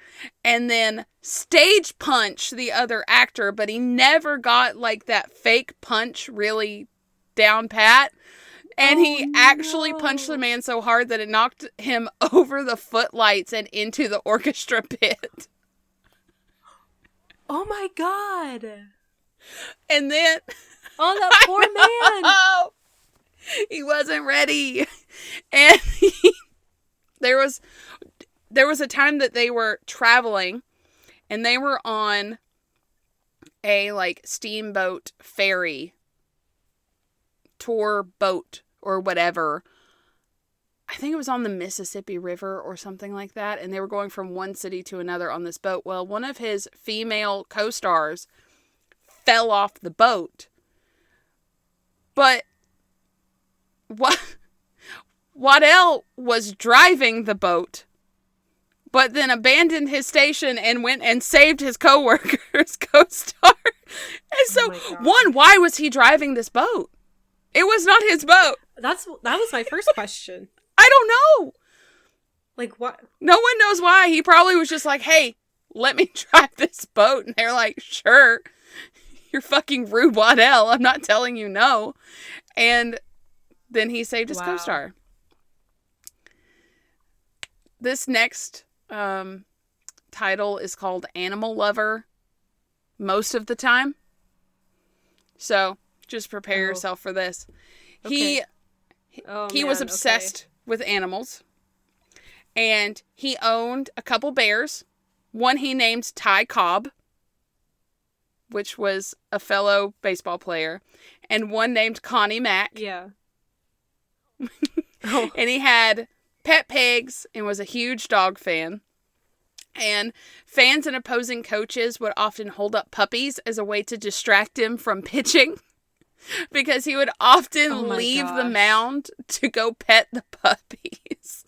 and then stage punch the other actor, but he never got, like, that fake punch really down pat. And he actually punched the man so hard that it knocked him over the footlights and into the orchestra pit. Oh my god. And then... Oh, that poor man. He wasn't ready. And there was a time that they were traveling, and they were on a, like, steamboat ferry tour boat or whatever. I think it was on the Mississippi River or something like that, and they were going from one city to another on this boat. Well, one of his female co-stars fell off the boat. But Waddell was driving the boat, but then abandoned his station and went and saved his co-worker's co-star. And so, why was he driving this boat? It was not his boat. That was my first question. I don't know. Like, what? No one knows why. He probably was just like, "Hey, let me drive this boat." And they're like, "Sure. You're fucking Rube Waddell. I'm not telling you no." And then he saved his co-star. This next title is called Animal Lover most of the time. So just prepare yourself for this. Okay. He was obsessed with animals. And he owned a couple bears. One he named Ty Cobb, which was a fellow baseball player. And one named Connie Mack. Yeah. And he had pet pigs and was a huge dog fan. And fans and opposing coaches would often hold up puppies as a way to distract him from pitching. Because he would often leave the mound to go pet the puppies.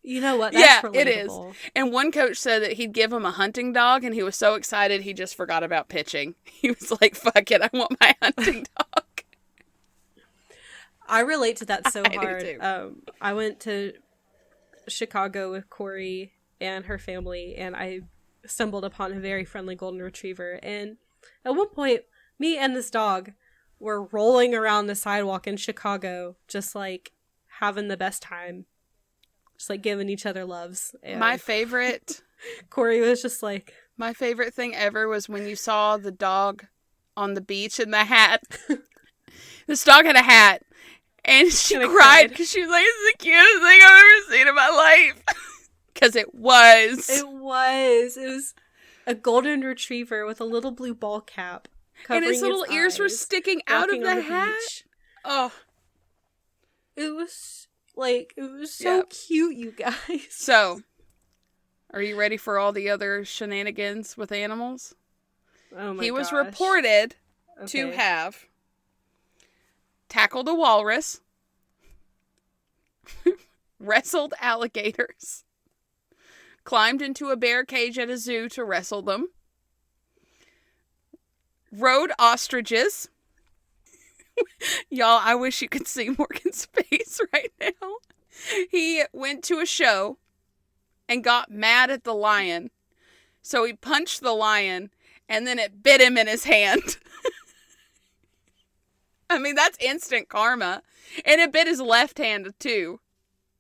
You know what? That's relatable. It is. And one coach said that he'd give him a hunting dog, and he was so excited he just forgot about pitching. He was like, "Fuck it, I want my hunting dog." I relate to that so hard. Do too. I went to Chicago with Corey and her family, and I stumbled upon a very friendly golden retriever. And at one point, me and this dog were rolling around the sidewalk in Chicago, just like having the best time. Just like giving each other loves. And My favorite Corey was just like... My favorite thing ever was when you saw the dog on the beach in the hat. This dog had a hat. And she cried because she was like, "It's the cutest thing I've ever seen in my life." Because it was. It was a golden retriever with a little blue ball cap. And his little ears were sticking out of the hat. Beach. Oh. It was so cute, you guys. So, are you ready for all the other shenanigans with animals? Oh my gosh. He was reported to have tackled a walrus, wrestled alligators, climbed into a bear cage at a zoo to wrestle them, rode ostriches. Y'all, I wish you could see Morgan's face right now. He went to a show and got mad at the lion. So he punched the lion and then it bit him in his hand. I mean, that's instant karma. And it bit his left hand too.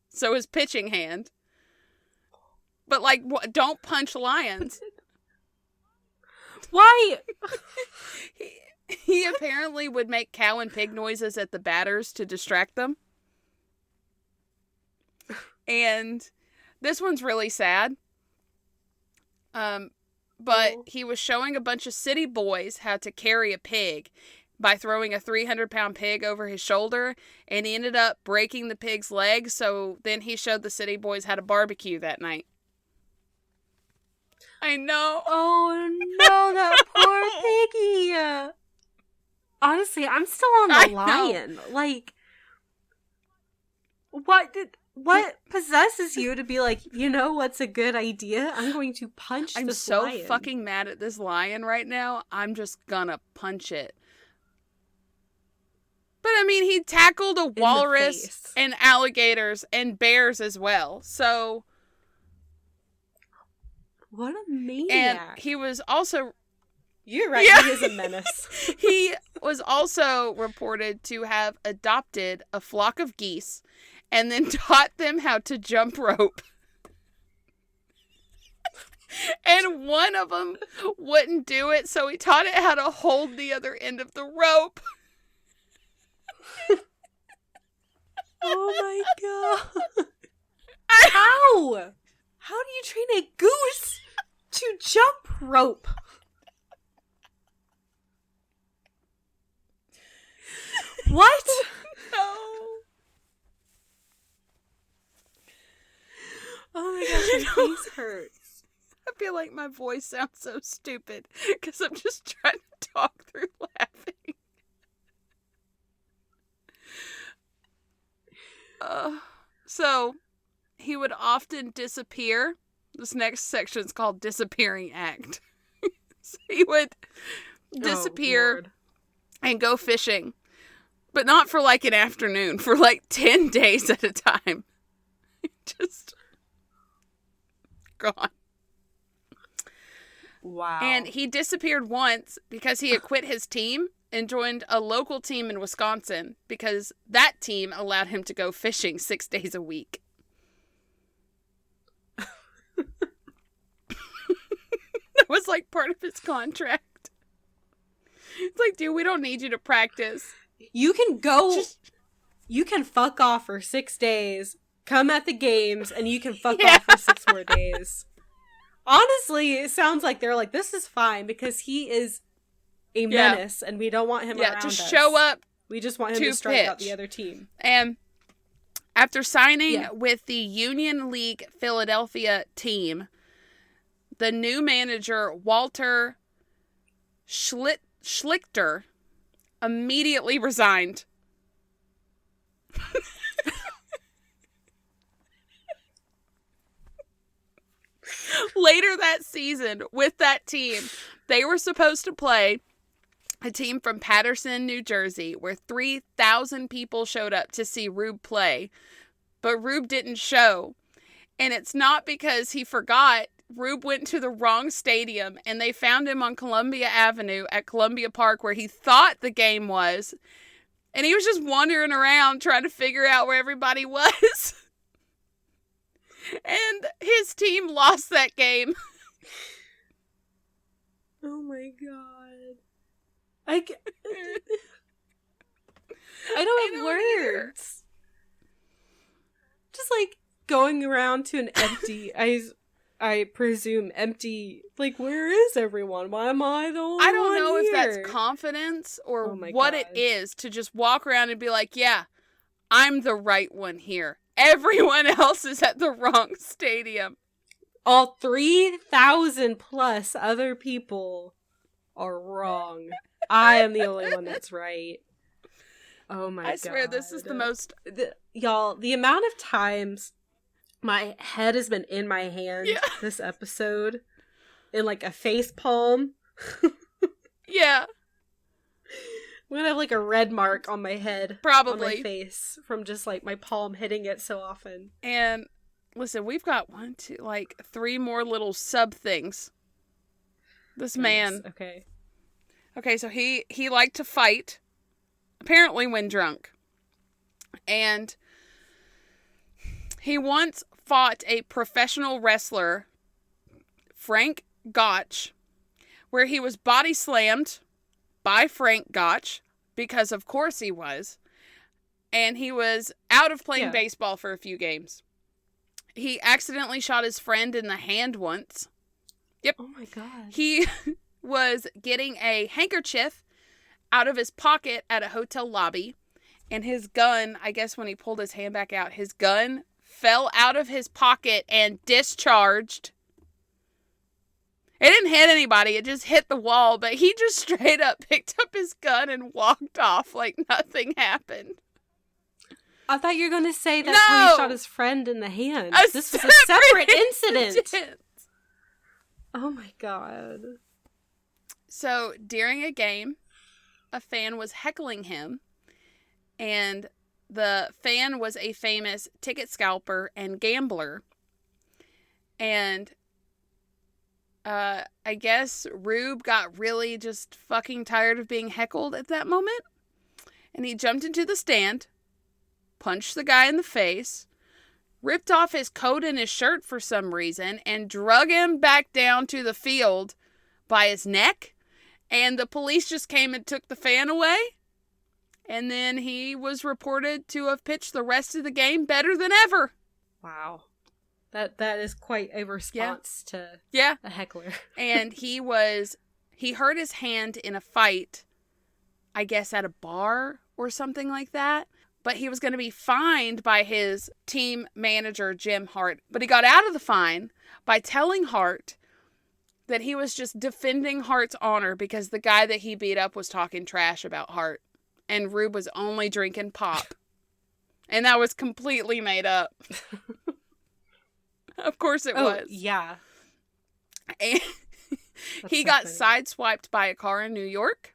So his pitching hand. But like, don't punch lions. Why? He apparently would make cow and pig noises at the batters to distract them. And this one's really sad. But he was showing a bunch of city boys how to carry a pig by throwing a 300-pound pig over his shoulder, and he ended up breaking the pig's leg, so then he showed the city boys how to barbecue that night. I know. Oh no, that poor piggy. Honestly, I'm still on the lion. Like, what possesses you to be like, you know what's a good idea? I'm going to punch this lion. I'm so fucking mad at this lion right now. I'm just gonna punch it. But I mean, he tackled a the walrus face. and alligators and bears as well. So, What a maniac. and he was also, You're right, Yeah. he is a menace. he was also reported to have adopted a flock of geese and then taught them how to jump rope. And one of them wouldn't do it, so he taught it how to hold the other end of the rope. Oh my god. How? How do you train a goose to jump rope? What? No. Oh my gosh, my face hurts. I feel like my voice sounds so stupid because I'm just trying to talk through laughing. So, he would often disappear. This next section is called Disappearing Act. So he would disappear and go fishing. But not for like an afternoon, for like 10 days at a time. Just gone. Wow. And he disappeared once because he had quit his team and joined a local team in Wisconsin because that team allowed him to go fishing 6 days a week. That was like part of his contract. It's like, dude, we don't need you to practice. You can go, you can fuck off for 6 days, come at the games, and you can fuck off for 6 more days. Honestly, it sounds like they're like, this is fine because he is a menace and we don't want him around to us. show up. We just want him to to strike out pitch. the other team. And after signing with the Union League Philadelphia team, the new manager, Walter Schlichter, immediately resigned. Later that season, with that team, they were supposed to play a team from Paterson, New Jersey, where 3,000 people showed up to see Rube play. But Rube didn't show. And it's not because he forgot. Rube went to the wrong stadium, and they found him on Columbia Avenue at Columbia Park, where he thought the game was. And he was just wandering around trying to figure out where everybody was. And his team lost that game. Oh my god. I don't have words. Just like going around to an empty, I presume empty, like, where is everyone? Why am I the only one I don't know if here? that's confidence or Oh my what it God. is to just walk around and be like, yeah, I'm the right one here. Everyone else is at the wrong stadium. All 3,000 plus other people are wrong. I am the only one that's right. Oh my god. I swear this is the most... Y'all, the amount of times my head has been in my hand this episode in like a face palm. Yeah. I'm gonna have like a red mark on my head. Probably. On my face from just like my palm hitting it so often. And listen, we've got 3 more little sub things. This man. Okay. Okay, so he liked to fight, apparently when drunk. And he once fought a professional wrestler, Frank Gotch, where he was body slammed by Frank Gotch, because of course he was. And he was out of playing baseball for a few games. He accidentally shot his friend in the hand once. Yep. Oh my god. He was getting a handkerchief out of his pocket at a hotel lobby. And his gun, I guess when he pulled his hand back out, his gun fell out of his pocket and discharged. It didn't hit anybody. It just hit the wall. But he just straight up picked up his gun and walked off like nothing happened. I thought you were going to say that's how he shot his friend in the hand. This was a separate incident. Oh my god. So, during a game, a fan was heckling him, And the fan was a famous ticket scalper and gambler. And I guess Rube got really just fucking tired of being heckled at that moment. And he jumped into the stand, punched the guy in the face, ripped off his coat and his shirt for some reason, and drug him back down to the field by his neck. And the police just came and took the fan away. And then he was reported to have pitched the rest of the game better than ever. Wow. That is quite a response to a heckler. And he hurt his hand in a fight, I guess at a bar or something like that. But he was going to be fined by his team manager, Jim Hart. But he got out of the fine by telling Hart that he was just defending Hart's honor because the guy that he beat up was talking trash about Hart. And Rube was only drinking pop. And that was completely made up. Of course it was. Yeah. And he got sideswiped by a car in New York.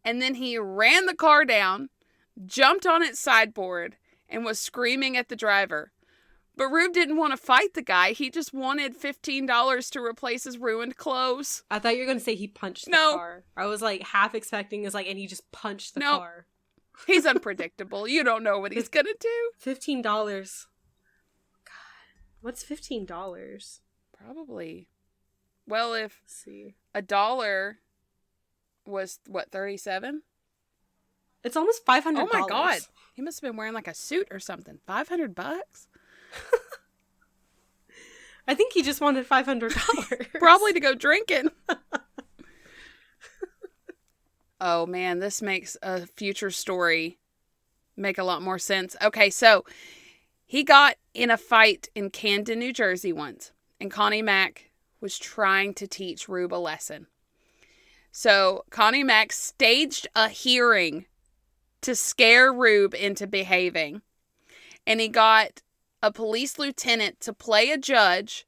And then he ran the car down, jumped on its sideboard, and was screaming at the driver. But Rube didn't want to fight the guy. He just wanted $15 to replace his ruined clothes. I thought you were going to say he punched the car. I was like half expecting and he just punched the car. He's unpredictable. You don't know what he's going to do. $15. God. What's $15? Probably. Well, if $1 was, what, 37? It's almost $500. Oh my God. He must have been wearing like a suit or something. $500? I think he just wanted $500. Probably to go drinking. Oh man, this makes a future story make a lot more sense. Okay, so he got in a fight in Camden, New Jersey once, and Connie Mack was trying to teach Rube a lesson. So Connie Mack staged a hearing to scare Rube into behaving. And he got a police lieutenant to play a judge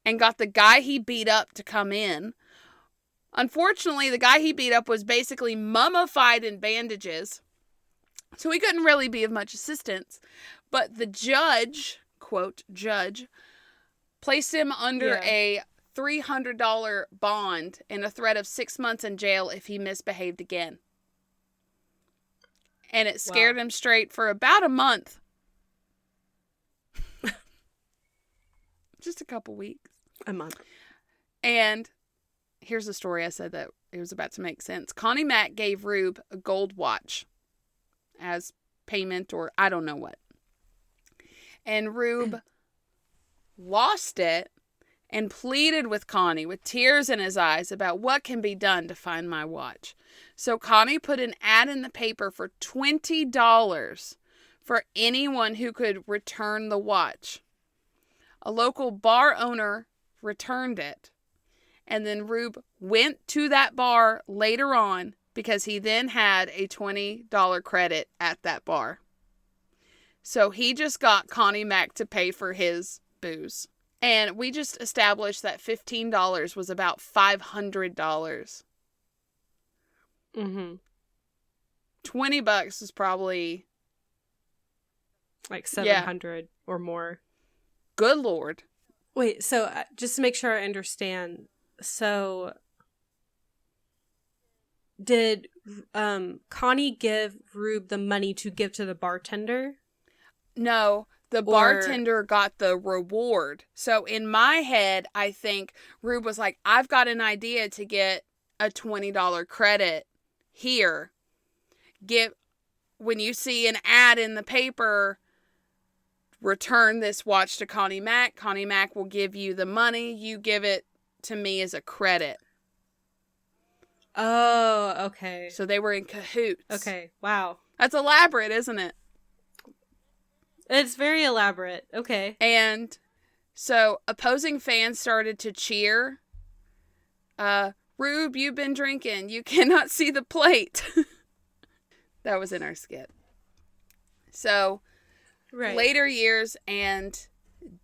and got the guy he beat up to come in. Unfortunately, the guy he beat up was basically mummified in bandages, so he couldn't really be of much assistance. But the judge, quote, judge, placed him under a $300 bond and a threat of 6 months in jail if he misbehaved again. And it scared him straight for about a month. Just a couple weeks. A month. And here's the story I said that it was about to make sense. Connie Mack gave Rube a gold watch as payment or I don't know what. And Rube lost it and pleaded with Connie with tears in his eyes about what can be done to find my watch. So Connie put an ad in the paper for $20 for anyone who could return the watch. A local bar owner returned it. And then Rube went to that bar later on because he then had a $20 credit at that bar. So he just got Connie Mack to pay for his booze. And we just established that $15 was about $500. Mm-hmm. $20 is probably like 700 or more. Good Lord. Wait, so just to make sure I understand, so did Connie give Rube the money to give to the bartender? No, the bartender got the reward. So in my head, I think Rube was like, I've got an idea to get a $20 credit here. When you see an ad in the paper, return this watch to Connie Mack. Connie Mack will give you the money. You give it to me as a credit. Oh, okay. So they were in cahoots. Okay, wow. That's elaborate, isn't it? It's very elaborate. Okay. And so opposing fans started to cheer. Rube, you've been drinking. You cannot see the plate. That was in our skit. So later years and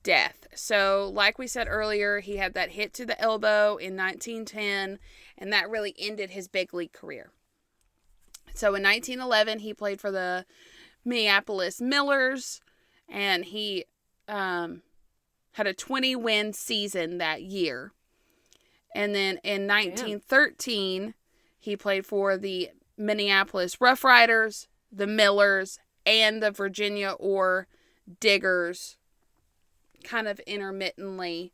death. So like we said earlier, he had that hit to the elbow in 1910, and that really ended his big league career. So in 1911, he played for the Minneapolis Millers, and he had a 20-win season that year. And then in 1913, he played for the Minneapolis Rough Riders, the Millers, and the Virginia Ore Diggers, kind of intermittently.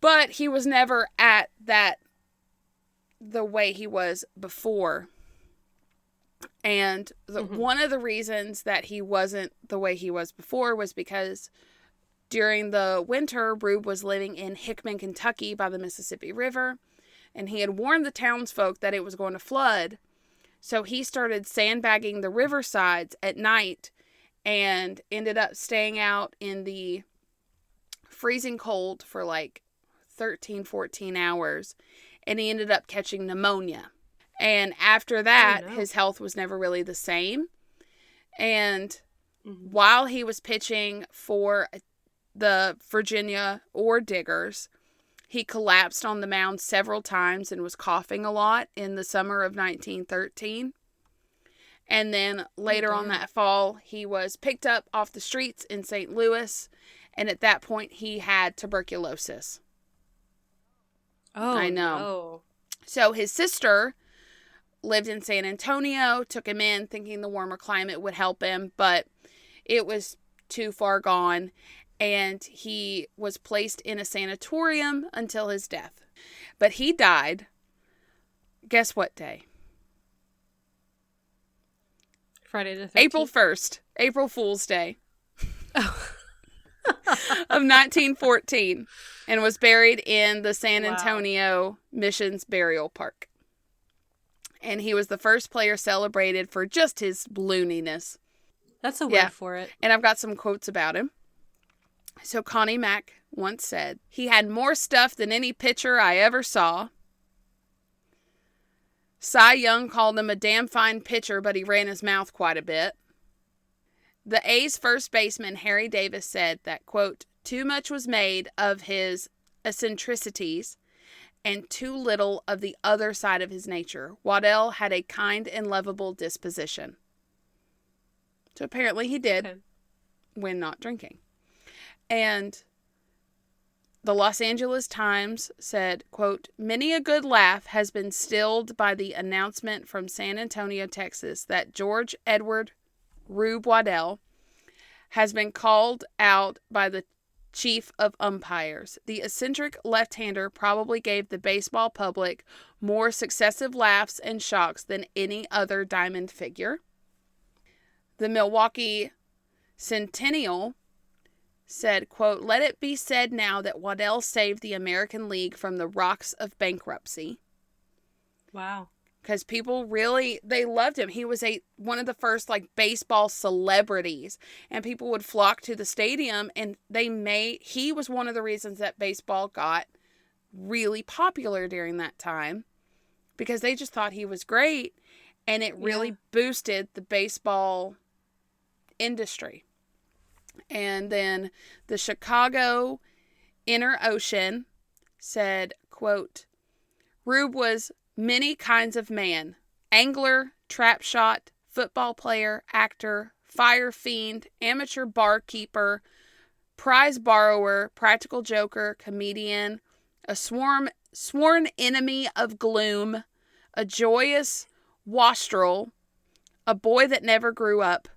But he was never at that the way he was before. And one of the reasons that he wasn't the way he was before was because during the winter, Rube was living in Hickman, Kentucky by the Mississippi River, and he had warned the townsfolk that it was going to flood. So he started sandbagging the riversides at night and ended up staying out in the freezing cold for like 13, 14 hours, and he ended up catching pneumonia. And after that, his health was never really the same. And while he was pitching for the Virginia Ore Diggers, he collapsed on the mound several times and was coughing a lot in the summer of 1913. And then later on that fall, he was picked up off the streets in St. Louis. And at that point, he had tuberculosis. Oh, I know. No. So his sister lived in San Antonio, took him in thinking the warmer climate would help him, but it was too far gone, and he was placed in a sanatorium until his death. But he died, guess what day? Friday the 13th? April 1st, April Fool's Day of 1914, and was buried in the San Antonio Missions Burial Park. And he was the first player celebrated for just his looniness. That's a word for it. And I've got some quotes about him. So Connie Mack once said, "He had more stuff than any pitcher I ever saw. Cy Young called him a damn fine pitcher, but he ran his mouth quite a bit." The A's first baseman, Harry Davis, said that, quote, "Too much was made of his eccentricities and too little of the other side of his nature. Waddell had a kind and lovable disposition." So apparently he did when not drinking. And the Los Angeles Times said, quote, "Many a good laugh has been stilled by the announcement from San Antonio, Texas, that George Edward Rube Waddell has been called out by the chief of umpires. The eccentric left-hander probably gave the baseball public more successive laughs and shocks than any other diamond figure." The Milwaukee Centennial said, quote, "Let it be said now that Waddell saved the American League from the rocks of bankruptcy." Wow. Because people really, they loved him. He was one of the first like baseball celebrities, and people would flock to the stadium, and he was one of the reasons that baseball got really popular during that time, because they just thought he was great, and it really boosted the baseball industry. And then the Chicago Inner Ocean said, quote, "Rube was many kinds of man: angler, trap shot, football player, actor, fire fiend, amateur barkeeper, prize borrower, practical joker, comedian, a sworn enemy of gloom, a joyous wastrel, a boy that never grew up,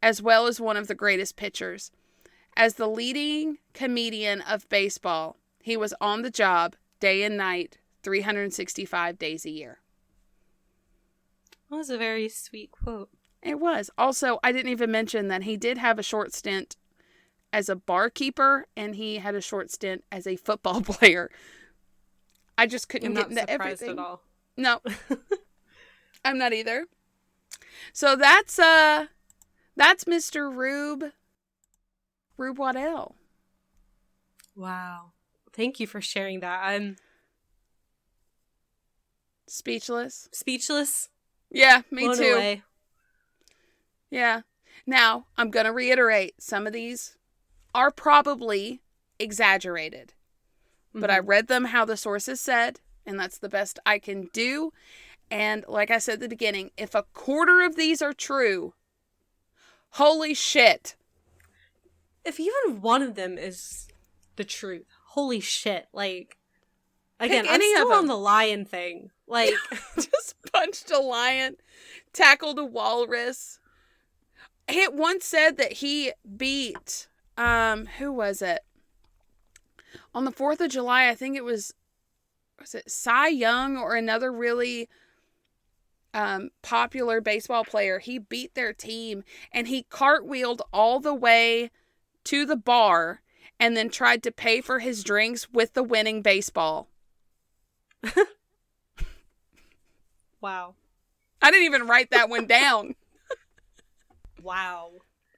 as well as one of the greatest pitchers. As the leading comedian of baseball, he was on the job day and night, 365 days a year." That was a very sweet quote. It was. Also, I didn't even mention that he did have a short stint as a barkeeper, and he had a short stint as a football player. I just couldn't get into everything. I'm not surprised at all. No. I'm not either. So that's Mr. Rube Waddell. Wow. Thank you for sharing that. I'm speechless. Yeah, me blown too. Away. Yeah. Now, I'm going to reiterate, some of these are probably exaggerated. But I read them how the sources said, and that's the best I can do. And like I said at the beginning, if a quarter of these are true, holy shit. If even one of them is the truth, holy shit. Like, again, I'm still on the lion thing. Like, just punched a lion, tackled a walrus. It once said that he beat, who was it? On the 4th of July, I think it was it Cy Young or another really popular baseball player? He beat their team and he cartwheeled all the way to the bar and then tried to pay for his drinks with the winning baseball. Wow. I didn't even write that one down. Wow.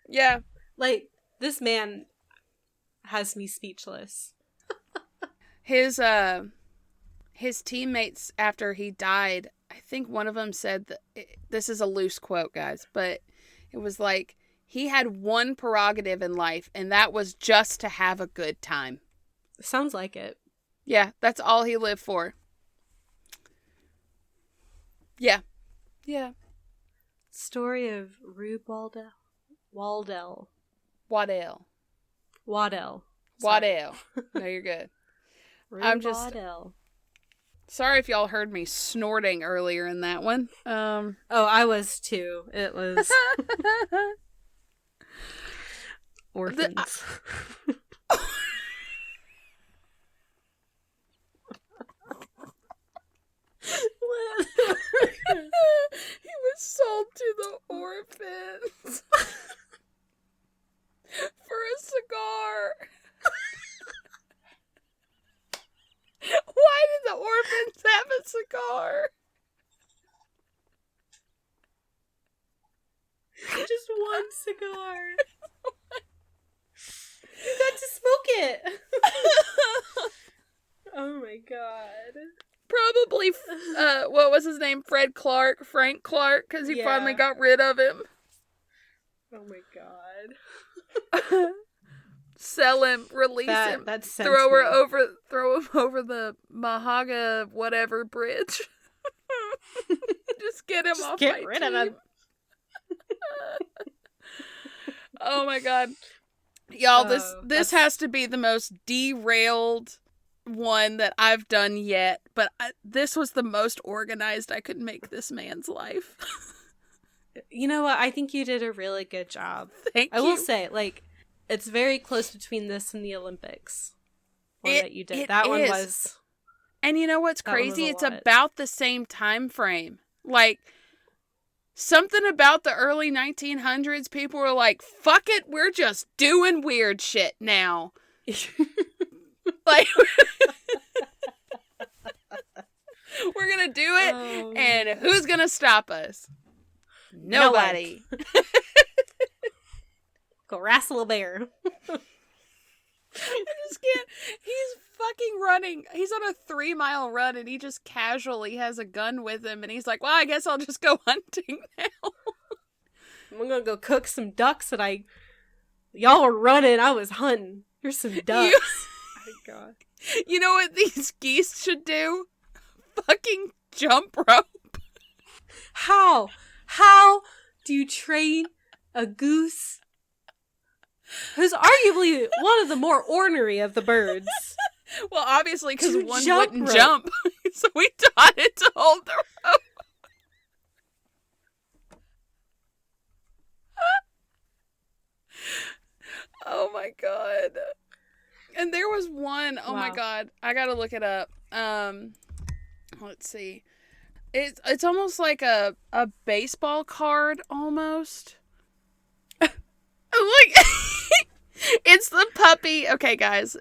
Yeah. Like, this man has me speechless. His teammates, after he died, I think one of them said that, this is a loose quote, guys, but it was like, he had one prerogative in life, and that was just to have a good time. Sounds like it. Yeah, that's all he lived for. Yeah. Yeah. Story of Rube Waddell. Waddell. Waddell. No, you're good. Rube Waddell. Sorry if y'all heard me snorting earlier in that one. Oh, I was too. It was orphans. He was sold to the orphans for a cigar. Why did the orphans have a cigar? Just one cigar. You got to smoke it. Oh my god. Probably, what was his name? Frank Clark, because he finally got rid of him. Oh my god. Sell him, release him, throw him over the Mahaga whatever bridge. Just get him off my team. Get rid of him. Oh my god. Y'all, this has to be the most derailed one that I've done yet, but this was the most organized I could make this man's life. You know what? I think you did a really good job. Thank you. I will say, like, it's very close between this and the Olympics. That you did. That one was. And you know what's crazy? It's about the same time frame. Like, something about the early 1900s, people were like, fuck it, we're just doing weird shit now. Like, we're gonna do it, and who's gonna stop us? Nobody. Go wrestle a bear. I just can't. He's fucking running. He's on a 3-mile run, and he just casually has a gun with him, and he's like, well, I guess I'll just go hunting now. I'm gonna go cook some ducks that y'all were running, I was hunting. Here's some ducks. Oh my god. You know what these geese should do? Fucking jump rope. How? How do you train a goose who's arguably one of the more ornery of the birds? Well, obviously, because one wouldn't jump. So we taught it to hold the rope. Oh my god. And there was one, my god, I gotta look it up. Let's see. It's almost like a baseball card, almost. Look, it's the puppy. Okay, guys,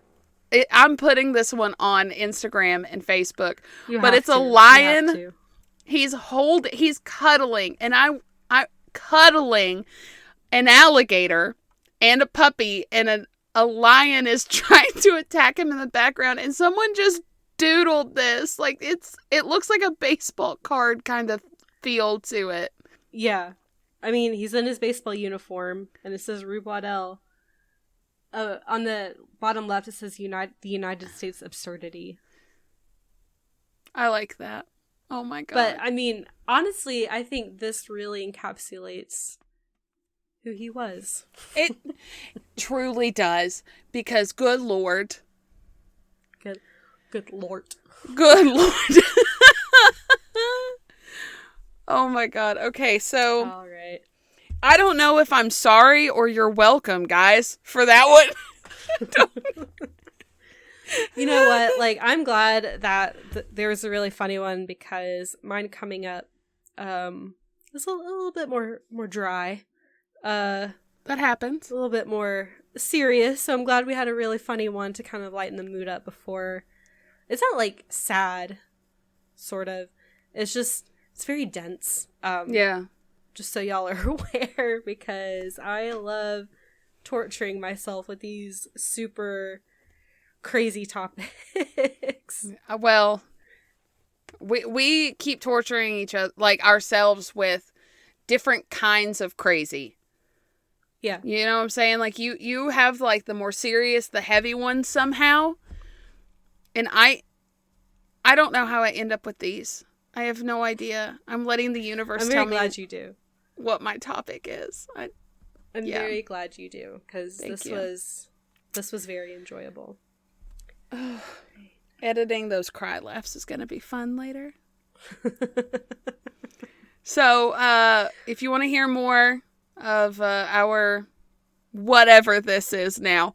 I'm putting this one on Instagram and Facebook, but it's a lion. He's cuddling, and I cuddling an alligator and a puppy, and a lion is trying to attack him in the background, and someone just doodled this. Like, it looks like a baseball card kind of feel to it. Yeah. I mean, he's in his baseball uniform, and it says Rube Waddell. On the bottom left, it says the United States absurdity. I like that. Oh my God. But I mean, honestly, I think this really encapsulates who he was. It truly does, because good Lord. Good Lord. Good Lord. Oh my God. Okay, so All right. I don't know if I'm sorry or you're welcome, guys, for that one. You know what? Like, I'm glad that there's a really funny one, because mine coming up is a little bit more dry. That happens. A little bit more serious. So I'm glad we had a really funny one to kind of lighten the mood up before. It's not like sad, sort of. It's just, it's very dense. Yeah. Just so y'all are aware, because I love torturing myself with these super crazy topics. Well, we keep torturing each other, like ourselves, with different kinds of crazy. Yeah. You know what I'm saying? Like you have like the more serious, the heavy ones somehow. And I don't know how I end up with these. I have no idea. I'm letting the universe tell me. I'm very glad you do. What my topic is. I'm very glad you do, because this was very enjoyable. Editing those cry laughs is going to be fun later. So, if you want to hear more of our whatever this is now,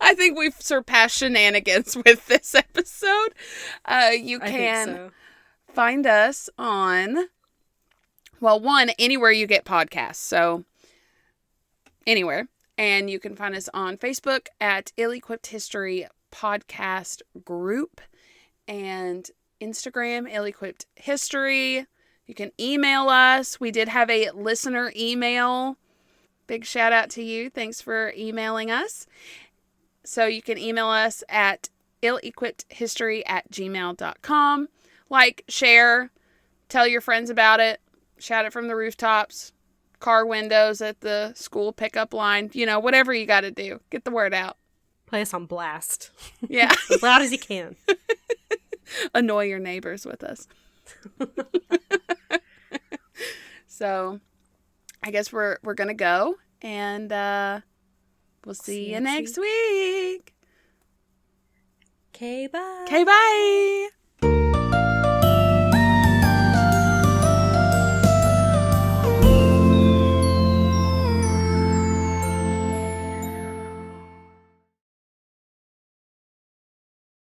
I think we've surpassed shenanigans with this episode. You can find us on, well, one, anywhere you get podcasts. So, anywhere. And you can find us on Facebook at Ill-Equipped History Podcast Group, and Instagram, Ill-Equipped History. You can email us. We did have a listener email. Big shout out to you. Thanks for emailing us. So you can email us at illequippedhistory@gmail.com. Like, share, tell your friends about it, shout it from the rooftops, car windows, at the school pickup line, you know, whatever you got to do. Get the word out. Play us on blast. Yeah. As loud as you can. Annoy your neighbors with us. So, I guess we're going to go, and we'll see you next week. Okay, bye. Okay, bye.